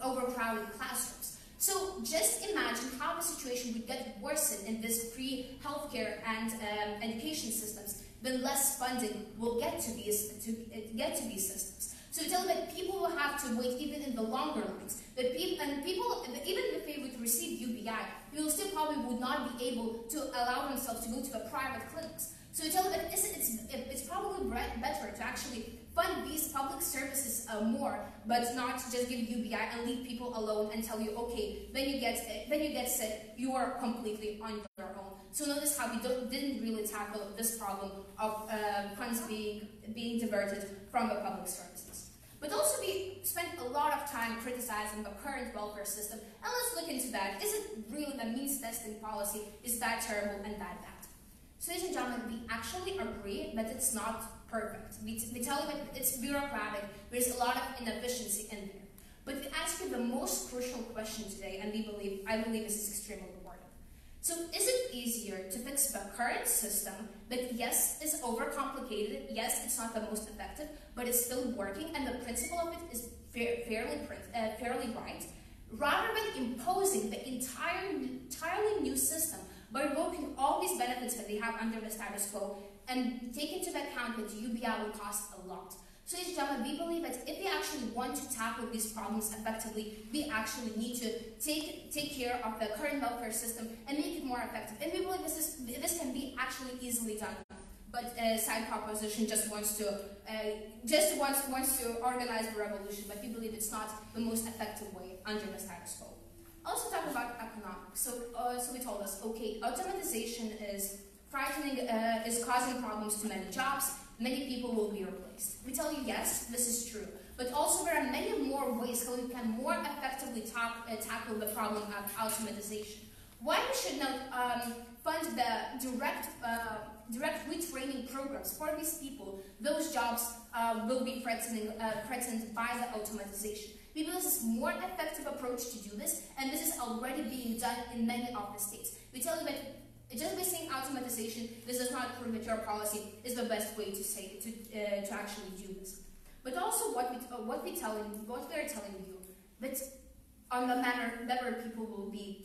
overcrowded classrooms. So just imagine how the situation would get worsened in this free healthcare and education systems. then less funding will get to these systems. So we tell them that people will have to wait even in the longer lines. That people, even if they would receive UBI, people still probably would not be able to allow themselves to go to the private clinics. So we tell them that it's probably better to actually fund these public services more, but not just give UBI and leave people alone and tell you, okay, when you get sick, you are completely on your own. So notice how we didn't really tackle this problem of funds being diverted from the public services. But also we spent a lot of time criticizing the current welfare system, and let's look into that. Is it really the means testing policy? Is that terrible and that bad? So ladies and gentlemen, we actually agree that it's not perfect. We tell you that it's bureaucratic, there's a lot of inefficiency in there. But we ask you the most crucial question today, and I believe this is extremely important. So is it easier to fix the current system that, yes, is overcomplicated, yes, it's not the most effective, but it's still working, and the principle of it is fairly right, rather than imposing the entirely new system by revoking all these benefits that they have under the status quo and take into account that UBI will cost a lot. So ladies and gentlemen, we believe that if we actually want to tackle these problems effectively, we actually need to take care of the current welfare system and make it more effective. And we believe this can be actually easily done. But side proposition just wants to organize the revolution, but we believe it's not the most effective way under the status quo. Also talk about economics. So we told us, okay, automatization is frightening, is causing problems to many jobs. Many people will be replaced. We tell you, yes, this is true. But also there are many more ways how we can more effectively tackle the problem of automatization. Why we should not fund the direct retraining programs for these people? Those jobs will be threatened by the automatization. We believe this is a more effective approach to do this, and this is already being done in many of the states. We tell you that just by saying automatization, this does not prove that your policy is the best way to actually do this. But also what we're telling you, that on the manner whether people will be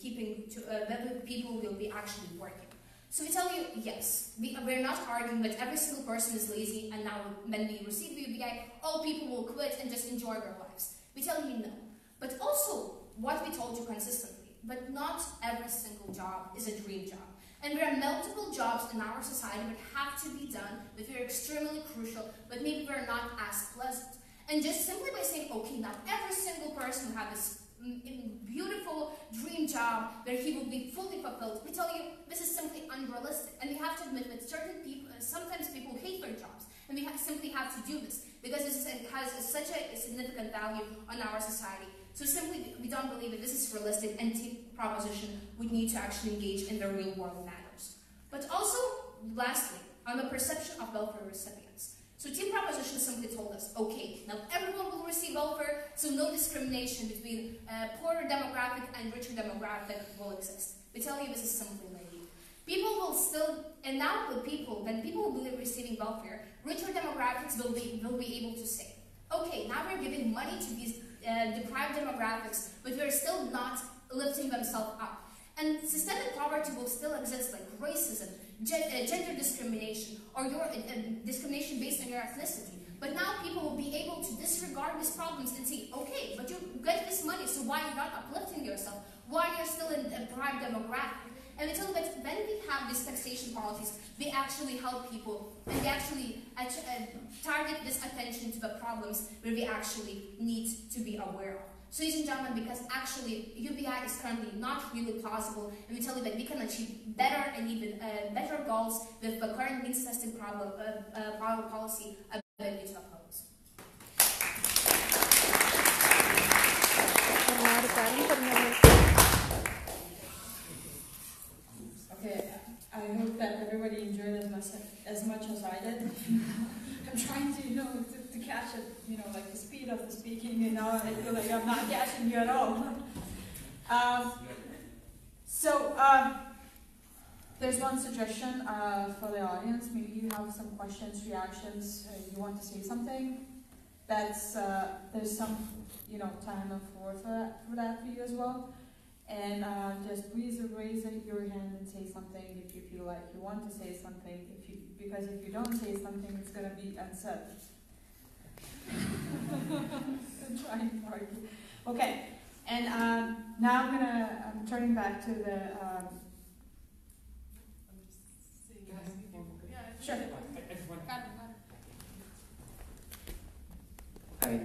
actually working. So we tell you, yes, we're not arguing that every single person is lazy and now when we receive the UBI, all people will quit and just enjoy their lives. We tell you no. But also, what we told you consistently, but not every single job is a dream job. And there are multiple jobs in our society that have to be done, that are extremely crucial, but maybe they're not as pleasant. And just simply by saying, okay, now every single person will have this beautiful dream job where he will be fully fulfilled, we tell you this is simply unrealistic. And we have to admit that certain people, sometimes people hate their jobs, and we simply have to do this because it has such a significant value on our society. So simply, we don't believe that this is realistic, and proposition would need to actually engage in the real world matters. But also, lastly, on the perception of welfare recipients. So team proposition simply told us, okay, now everyone will receive welfare, so no discrimination between poorer demographic and richer demographic will exist. We tell you this is simply naive. People will still, and now when people will be receiving welfare, richer demographics will be able to say, okay, now we're giving money to these deprived demographics, but we're still not lifting themselves up. And systemic poverty will still exist, like racism, gender discrimination, or your discrimination based on your ethnicity. But now people will be able to disregard these problems and say, okay, but you get this money, so why are you not uplifting yourself? Why are you still in a deprived demographic? And we tell that when we have these taxation policies, we actually help people, and we actually target this attention to the problems where we actually need to be aware of. So ladies and gentlemen, because actually UBI is currently not really plausible, and we tell you that we can achieve better and even better goals with the current means testing policy ability to oppose. Okay, I hope that everybody enjoyed as much as I did. I'm trying to, to catch it, like the speed of the speaking, I feel like I'm not catching you at all. There's one suggestion for the audience. Maybe you have some questions, reactions, you want to say something. There's some, time for that for you as well. And just please raise your hand and say something if you feel like you want to say something. Because if you don't say something, it's going to be unsaid. I'm trying to argue. Okay, and now I'm turning back to the. Sure. Hi,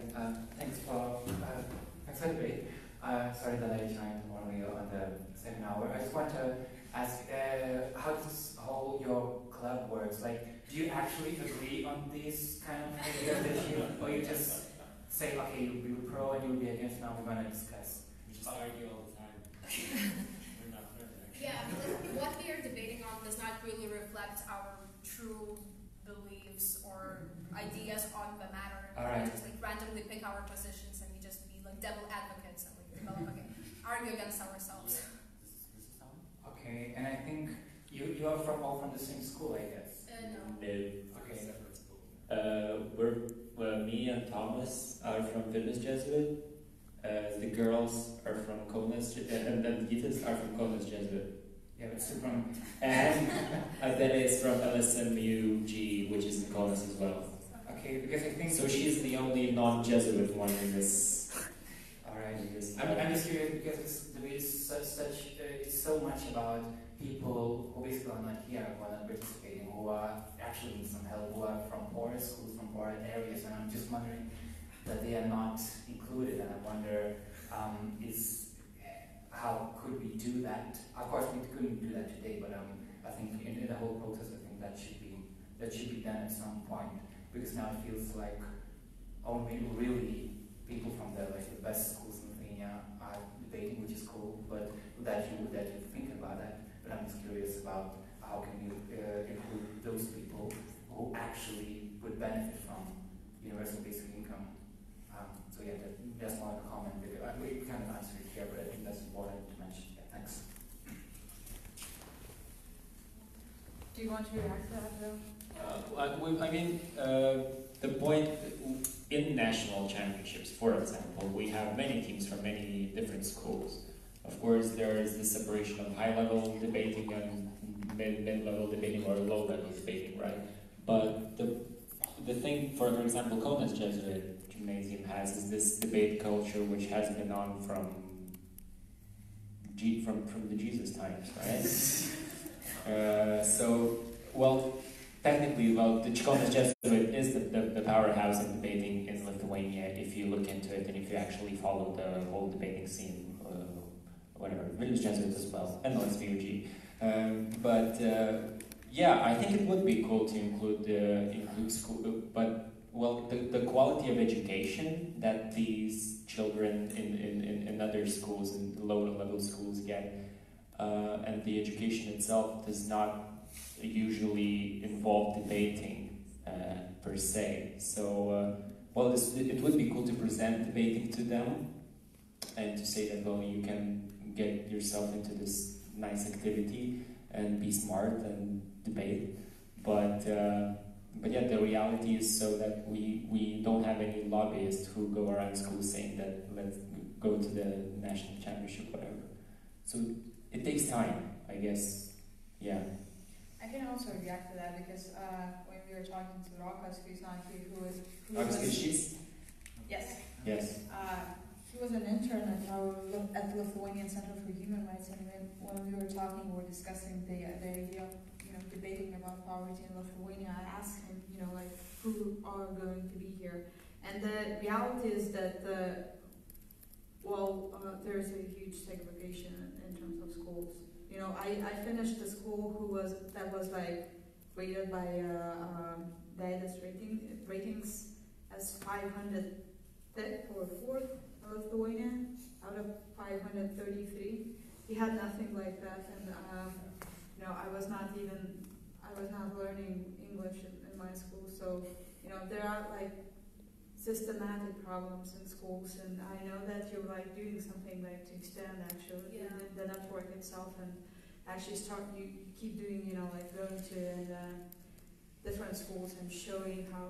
thanks for the debate. Sorry that I joined only on the second hour. I just want to ask how this whole your club works. Like, do you actually agree on these kind of ideas that you, or you just say, okay, you'll be pro and you'll be against, now we're going to discuss? We just argue all the time. We're not perfect. Yeah, because what we are debating on does not really reflect our true beliefs or ideas on the matter. Alright. We just like randomly pick our positions and we just be like devil advocates and argue against ourselves. Okay, and I think you are all from the same school, I guess. No. Okay. Me and Thomas are from Vilnius Jesuit. The girls are from Kaunas, and then the Gitas are from Kaunas Jesuit. Yeah, but still from. And Adele is from LSMUG, which is in Kaunas as well. Okay, because I think so. She's the only non-Jesuit one in this. Alright, I'm just curious because it's so much about people who basically are not here, who are not participating, who are actually need some help, who are from poor schools, from poor areas, and I'm just wondering that they are not included, and I wonder how could we do that? Of course, we couldn't do that today, but I think in the whole process, I think that should be done at some point, because now it feels like only really people from the best schools in Lithuania are debating, which is cool, but that you think about that. But I'm just curious about how can you include those people who actually would benefit from universal basic income. So yeah, that's not a comment. We kind of answered it here, but I think that's important to mention. Yeah, thanks. Do you want to react to that, Bill? The point in national championships, for example, we have many teams from many different schools. Of course, there is the separation of high-level debating and mid-level debating or low-level debating, right? But the thing, for example, Kaunas Jesuit Gymnasium has is this debate culture which has been on from the Jesus times, right? Technically, the Kaunas Jesuit is the powerhouse in debating in Lithuania if you look into it and if you actually follow the whole debating scene, whatever, Vilnius Jesuit as well, and LSVUG. I think it would be cool to include school, but the quality of education that these children in other schools, in lower level schools get, and the education itself does not usually involve debating per se. So, it would be cool to present debating to them and to say that, you can get yourself into this nice activity and be smart and debate. But the reality is so that we don't have any lobbyists who go around schools saying that let's go to the national championship, whatever. So it takes time, I guess. Yeah. I can also react to that because when we were talking to Rokas, who's not here, who was yes. He was an intern at the Lithuanian Center for Human Rights, and when we were talking, we were discussing the idea of debating about poverty in Lithuania. I asked him, who are going to be here, and the reality is that there's a huge segregation in terms of schools. I finished the school that was rated by bazinės ratings as 505th or 4th in Lithuania out of 533. We had nothing like that, and I was not learning English in my school. So there are systematic problems in schools, and I know that you're doing something to expand actually the network itself, and actually you keep doing going to different schools and showing how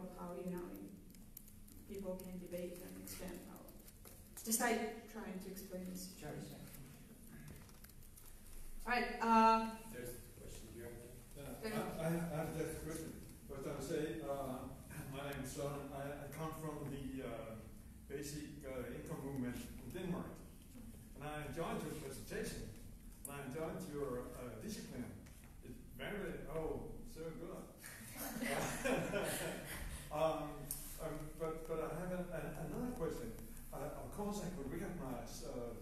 people can debate and expand power. Just trying to explain this. Sure. Right. There's a question here. I have that question, but I'll say, my name is Søren. I come from the basic income movement in Denmark, and I enjoyed your presentation, and I enjoyed your discipline. It's very, so good. But I have another question. Of course, I could recognize the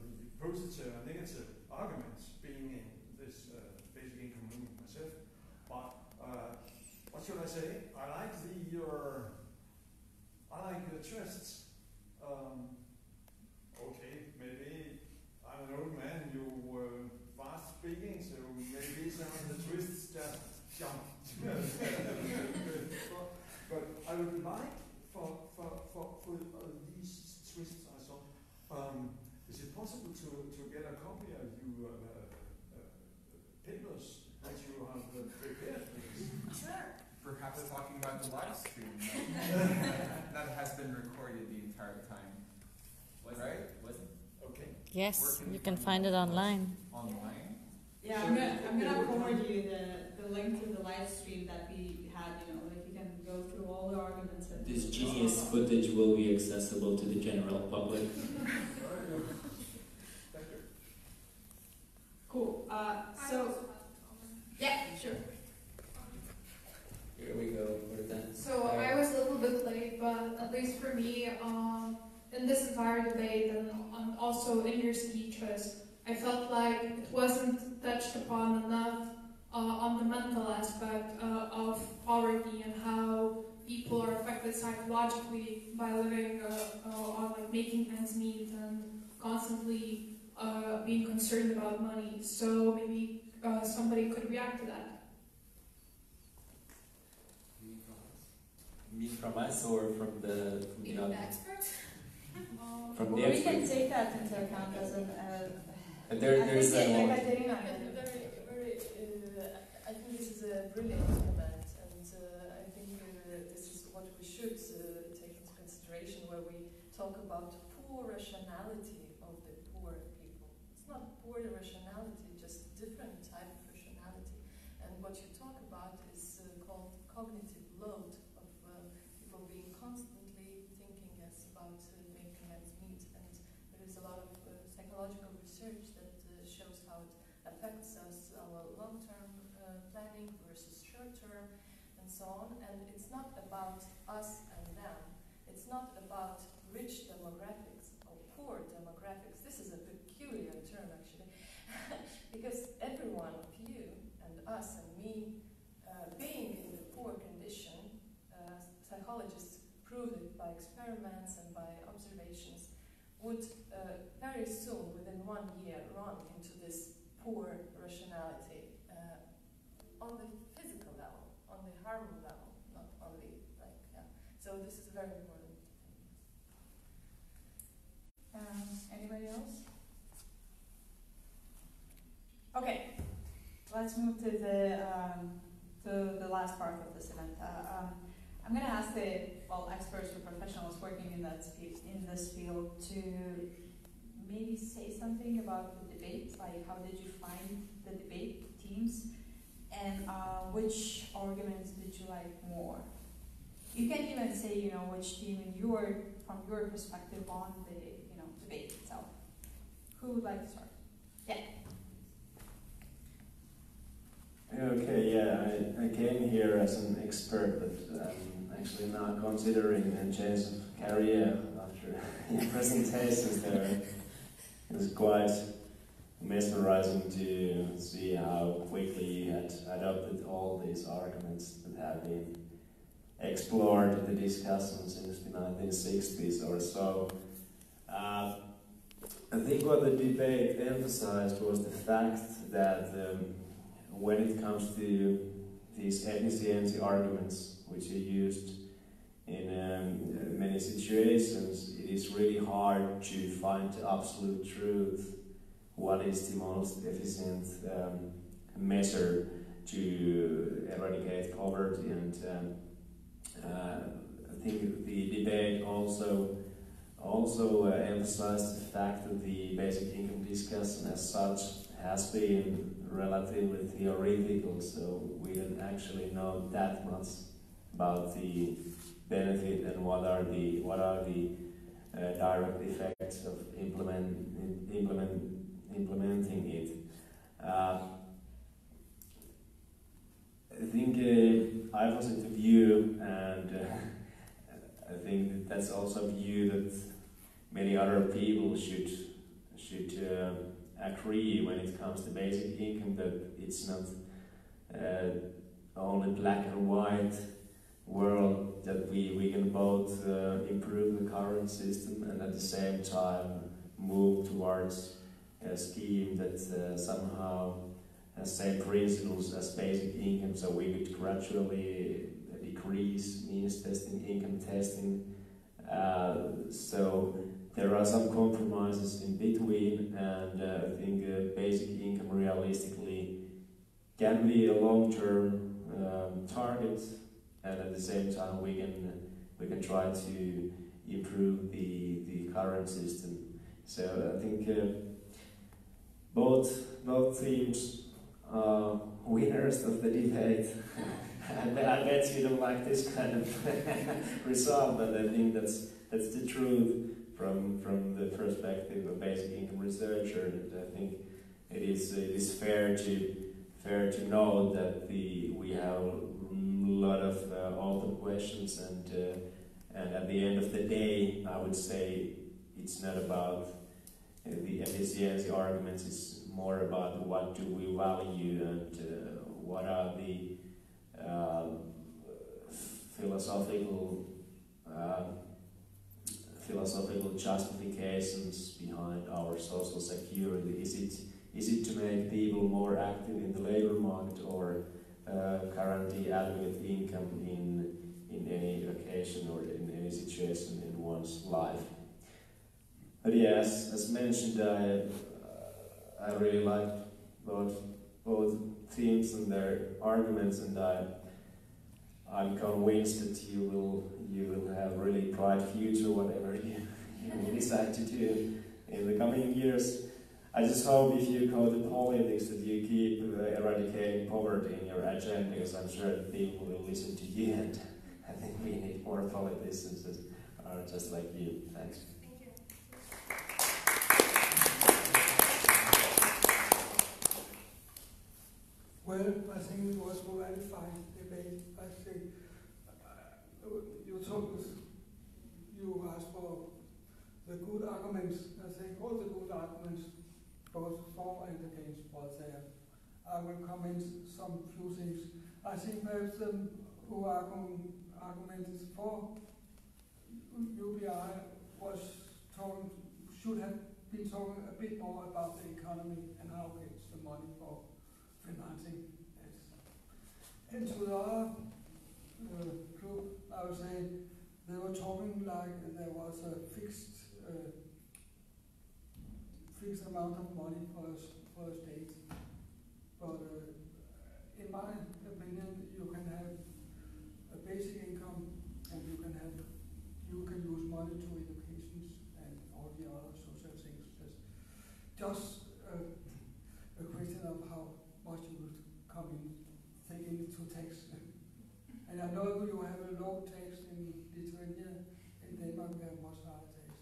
positive and negative arguments being in this basic income movement myself. But what should I say? I like your twists. Okay, maybe I'm an old man. You were fast speaking, so maybe some of the twists just jump. But I would like for these twists I saw. Is it possible to get a copy of your papers that you have prepared for this? Sure. Perhaps talking about the live stream that has been recorded the entire time. Was it? Okay. Yes, you can find it online. Online? Yeah, I'm gonna forward you the link to the live stream that we had. Like you can go through all the arguments. And This genius footage will be accessible to the general public. Cool. Yeah, sure. Here we go for that. So I was a little bit late, but at least for me, in this entire debate and also in your speeches, I felt like it wasn't touched upon enough on the mental aspect of poverty and how people are affected psychologically by living on like making ends meet and constantly being concerned about money. So maybe somebody could react to that. You mean from us or from the audience? Experts? From the We experts? can take that into account as an. There's a I think this is a brilliant comment, and I think this is what we should take into consideration where we talk about poor rationality of the poor people. It's not poor rationality, just different type of rationality. And what you talk about is called cognitive load of people being constantly thinking about making ends meet. And there is a lot of psychological research that shows how it affects us, our long-term planning versus short-term, and so on. And it's not about us and them. It's not about rich demographics or poor demographics. This is a peculiar term, actually, because every one of you and us and me being in the poor condition, psychologists proved it by experiments and by observations, would very soon, within 1 year, run into this poor rationality on the physical level, on the harm level, not only like, yeah. So this is very important. Anybody else? Okay, let's move to the last part of this event. I'm going to ask the experts or professionals working in this field to maybe say something about the debate. Like, how did you find the debate teams, and which arguments did you like more? You can even say, which team from your perspective on the debate itself. Who would like to start? Yeah. Okay, yeah, I came here as an expert, but I'm actually now considering a change of career after your presentations there. It was quite mesmerizing to see how quickly you had adopted all these arguments that have been explored in the discussions since the 1960s or so. I think what the debate emphasized was the fact that when it comes to these efficiency arguments, which are used in many situations, it is really hard to find the absolute truth. What is the most efficient measure to eradicate poverty? And I think the debate also emphasized the fact that the basic income discussion as such has been relatively theoretical, so we don't actually know that much about the benefit and what are the direct effects of implementing it. I think I posit a view, and I think that's also a view that many other people should agree when it comes to basic income, that it's not only black and white world, that we can both improve the current system and at the same time move towards a scheme that somehow has same principles as basic income, so we could gradually decrease means testing, income testing. So there are some compromises in between, and I think basic income realistically can be a long-term target, and at the same time we can try to improve the current system. So I think both themes are winners of the debate. And I bet you don't like this kind of result, but I think that's the truth from the perspective of a basic income researcher. And I think it is fair to know that we have a lot of open questions, and at the end of the day, I would say it's not about the efficiency arguments. It's more about what do we value and what are the philosophical justifications behind our social security. Is it to make people more active in the labor market, or guarantee adequate income in any occasion or in any situation in one's life? But yes, as mentioned, I really like both themes and their arguments, and I'm convinced that you will have really bright future whatever you decide to do in the coming years. I just hope if you go to politics that you keep eradicating poverty in your agenda, because I'm sure that people will listen to you, and I think we need more politicians that are just like you. Thanks. Well, I think it was a very fine debate. I think you asked for the good arguments. I think all the good arguments, both for and against, was there. I will comment some few things. I think perhaps who argumented for UBI should have been talking a bit more about the economy and how it gets the money for financing it. And to the other group, I would say they were talking like there was a fixed amount of money for the state. But in my opinion, you can have a basic income, and you can use money to education and all the other social things. Just a question of how much you would come in, take into tax. And I know you have a low tax in Lithuania. In Denmark we have much higher tax.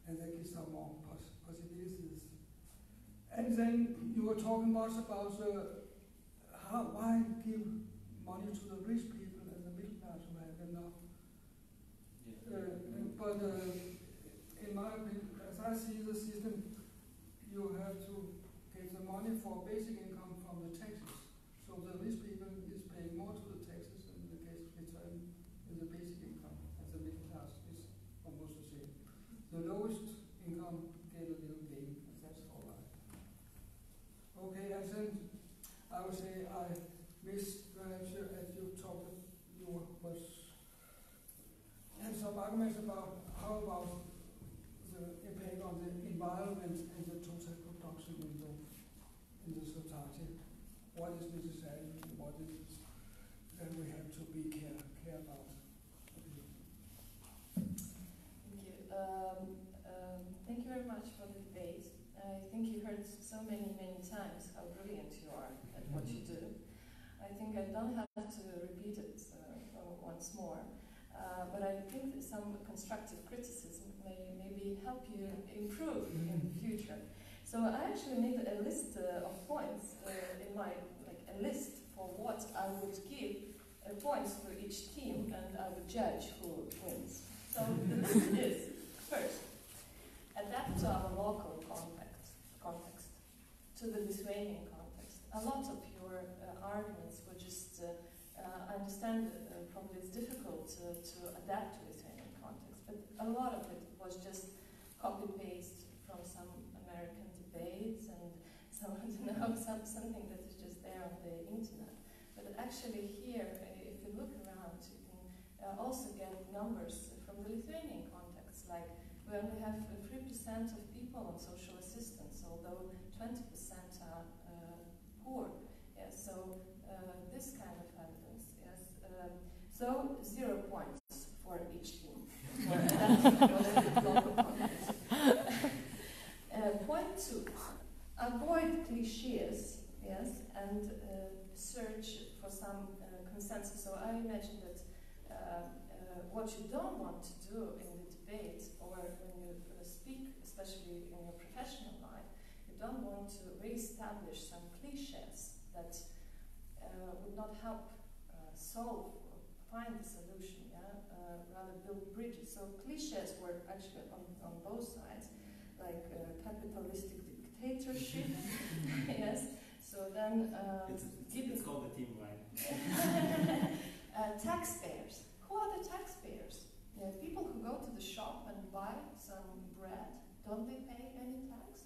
And that gives some more possibilities. And then you were talking much about why give money to the rich people and the middle class who have enough. But in my opinion, as I see the system, you have to get the money for basic income from the taxes. So the rich people is paying more to the taxes in the case of return in the basic income, and the middle class is almost the same. The lowest income get a little gain, and that's all right. Okay, and then I would say I missed perhaps as you talked, had some arguments about how about the impact on the environment and the total production in the society. What is necessary and what is we have to be care about. Thank you. Thank you very much for the debate. I think you heard so many don't have to repeat it once more. But I think that some constructive criticism may maybe help you improve in the future. So I actually made a list of points in my, a list for what I would give points for each team, and I would judge who wins. So the list is, first, adapt to our local context, to the Lithuanian context. A lot of your arguments were just, I understand probably it's difficult to adapt to Lithuanian context, but a lot of it was just copy-paste from some American debates and some, something that is just there on the internet. But actually here, if you look around, you can also get numbers from the Lithuanian context, like we only have 3% of people on social assistance, although 20% are poor. Yes, so this kind of evidence. Yes, so 0 points for each team. Point 2: avoid cliches. Yes, and search for some consensus. So I imagine that what you don't want to do in the debate, or when you speak, especially in your professional life, you don't want to re-establish some cliches that would not help solve or find the solution, rather build bridges. So cliches were actually on both sides, like capitalistic dictatorship, yes. So then it's called the team, right? Taxpayers. Who are the taxpayers? People who go to the shop and buy some bread, don't they pay any tax?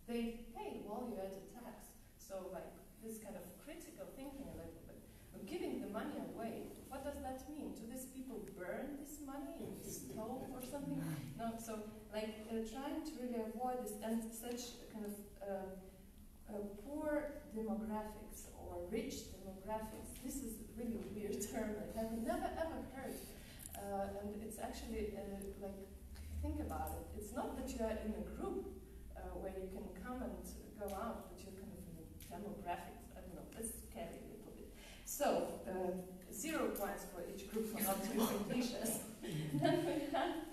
They pay value-added tax. So like this kind of critical thinking a little bit. Of giving the money away, what does that mean? Do these people burn this money in the stove or something? No, so like trying to really avoid this and such kind of poor demographics or rich demographics. This is a really weird term that I've never ever heard. And it's actually, like, think about it. It's not that you are in a group where you can come and go out, but you're kind of in demographics. I don't know, let's carry a little bit. So, 0 points for each group for not using cliches. Then we have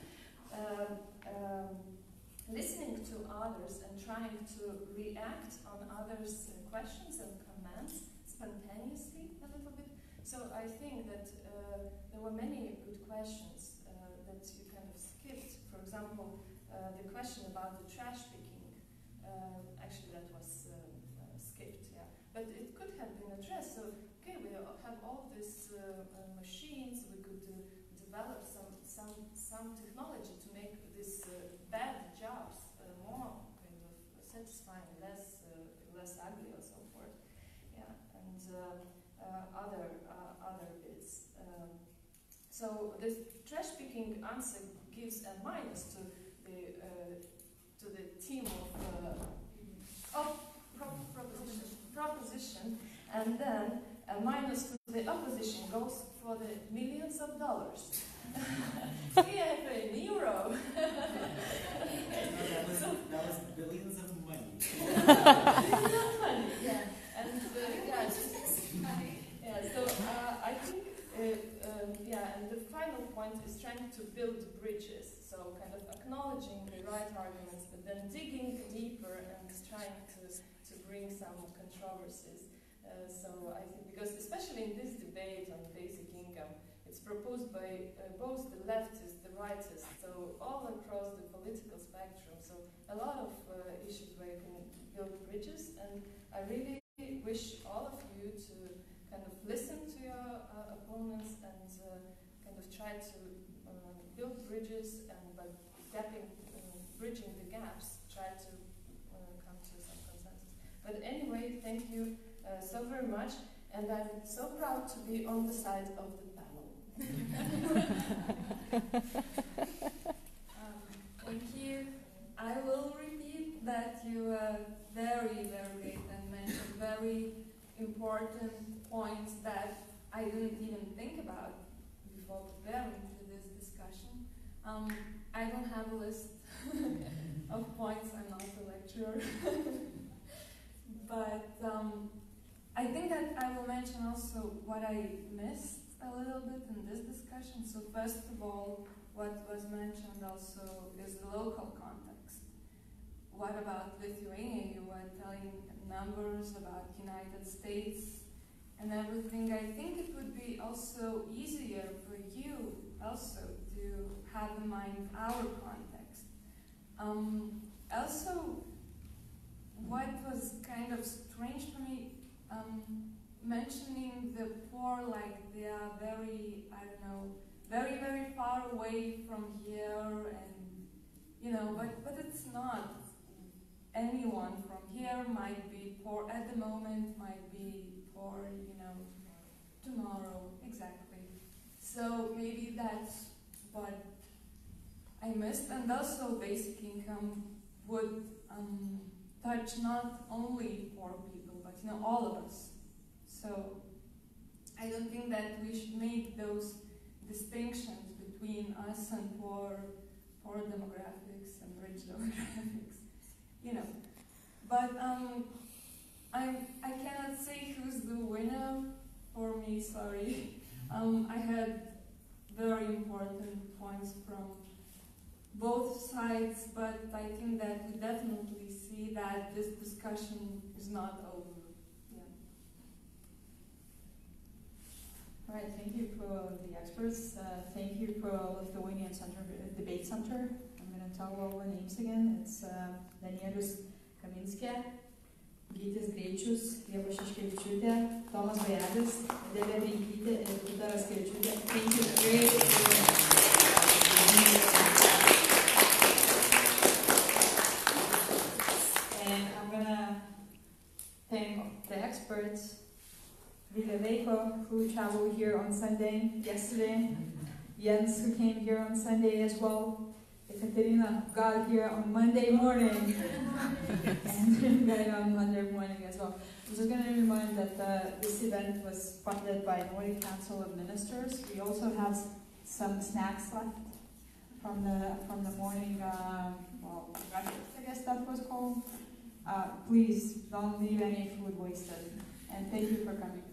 listening to others and trying to react on others' questions and comments spontaneously a little bit. So I think that there were many good questions that you kind of skipped. For example, the question about the trash picking. Actually, that was skipped, yeah. But it could have been addressed. So, okay, we have all these machines. We could develop some technology to make these bad jobs more kind of satisfying, less ugly, or so forth. Yeah, and other bits. So this trash picking answer gives a minus to the team of proposition, and then a minus to the opposition goes for the millions of dollars. Yeah, in euro. That was billions of money. Billions of money, yeah. And so I think, and the final point is trying to build bridges. So kind of acknowledging the right arguments, but then digging deeper and trying to bring some controversies. So I think, because especially in this debate on basic income, it's proposed by both the leftists, the rightists, so all across the political spectrum. So a lot of issues where you can build bridges, and I really wish all of you to kind of listen to your opponents and kind of try to build bridges, and by bridging the gaps, try to come to some consensus. But anyway, thank you so very much, and I'm so proud to be on the side of the panel. Thank you. I will repeat that you were very, very great and mentioned very important points that I didn't even think about before preparing for this discussion. I don't have a list of points. I'm not a lecturer. But I think that I will mention also what I missed a little bit in this discussion. So first of all, what was mentioned also is the local context. What about Lithuania? You were telling numbers about United States and everything. I think it would be also easier for you also to have in mind our context. Also, what was kind of strange for me, mentioning the poor like they are very, I don't know, very, very far away from here, and, you know, but it's not. Anyone from here might be poor at the moment, might be poor, you know, tomorrow, exactly. So maybe that's what I missed. And also basic income would touch not only poor people, but, you know, all of us. So I don't think that we should make those distinctions between us and poor demographics and rich demographics, you know. But I cannot say who's the winner for me, sorry. I had very important points from both sides, but I think that we definitely see that this discussion is not over. All right, thank you for the experts. Thank you for Lithuanian Debate Center. I'm going to tell all the names again. It's Danielius Kaminskė, Gytis Greičius, Ieva Šeškevičiūtė, Tomas Vajelis, Adelė Breikytė ir Rita Raskevičiūtė. Thank you very much. And I'm going to thank the experts. Vile Veiko, who traveled here on Sunday, yesterday. Jens, who came here on Sunday as well. Ekaterina, who got here on Monday morning. And got on Monday morning as well. I'm just going to remind that this event was funded by Nordic Council of Ministers. We also have some snacks left from the morning, breakfast, I guess that was called. Please don't leave any food wasted. And thank you for coming.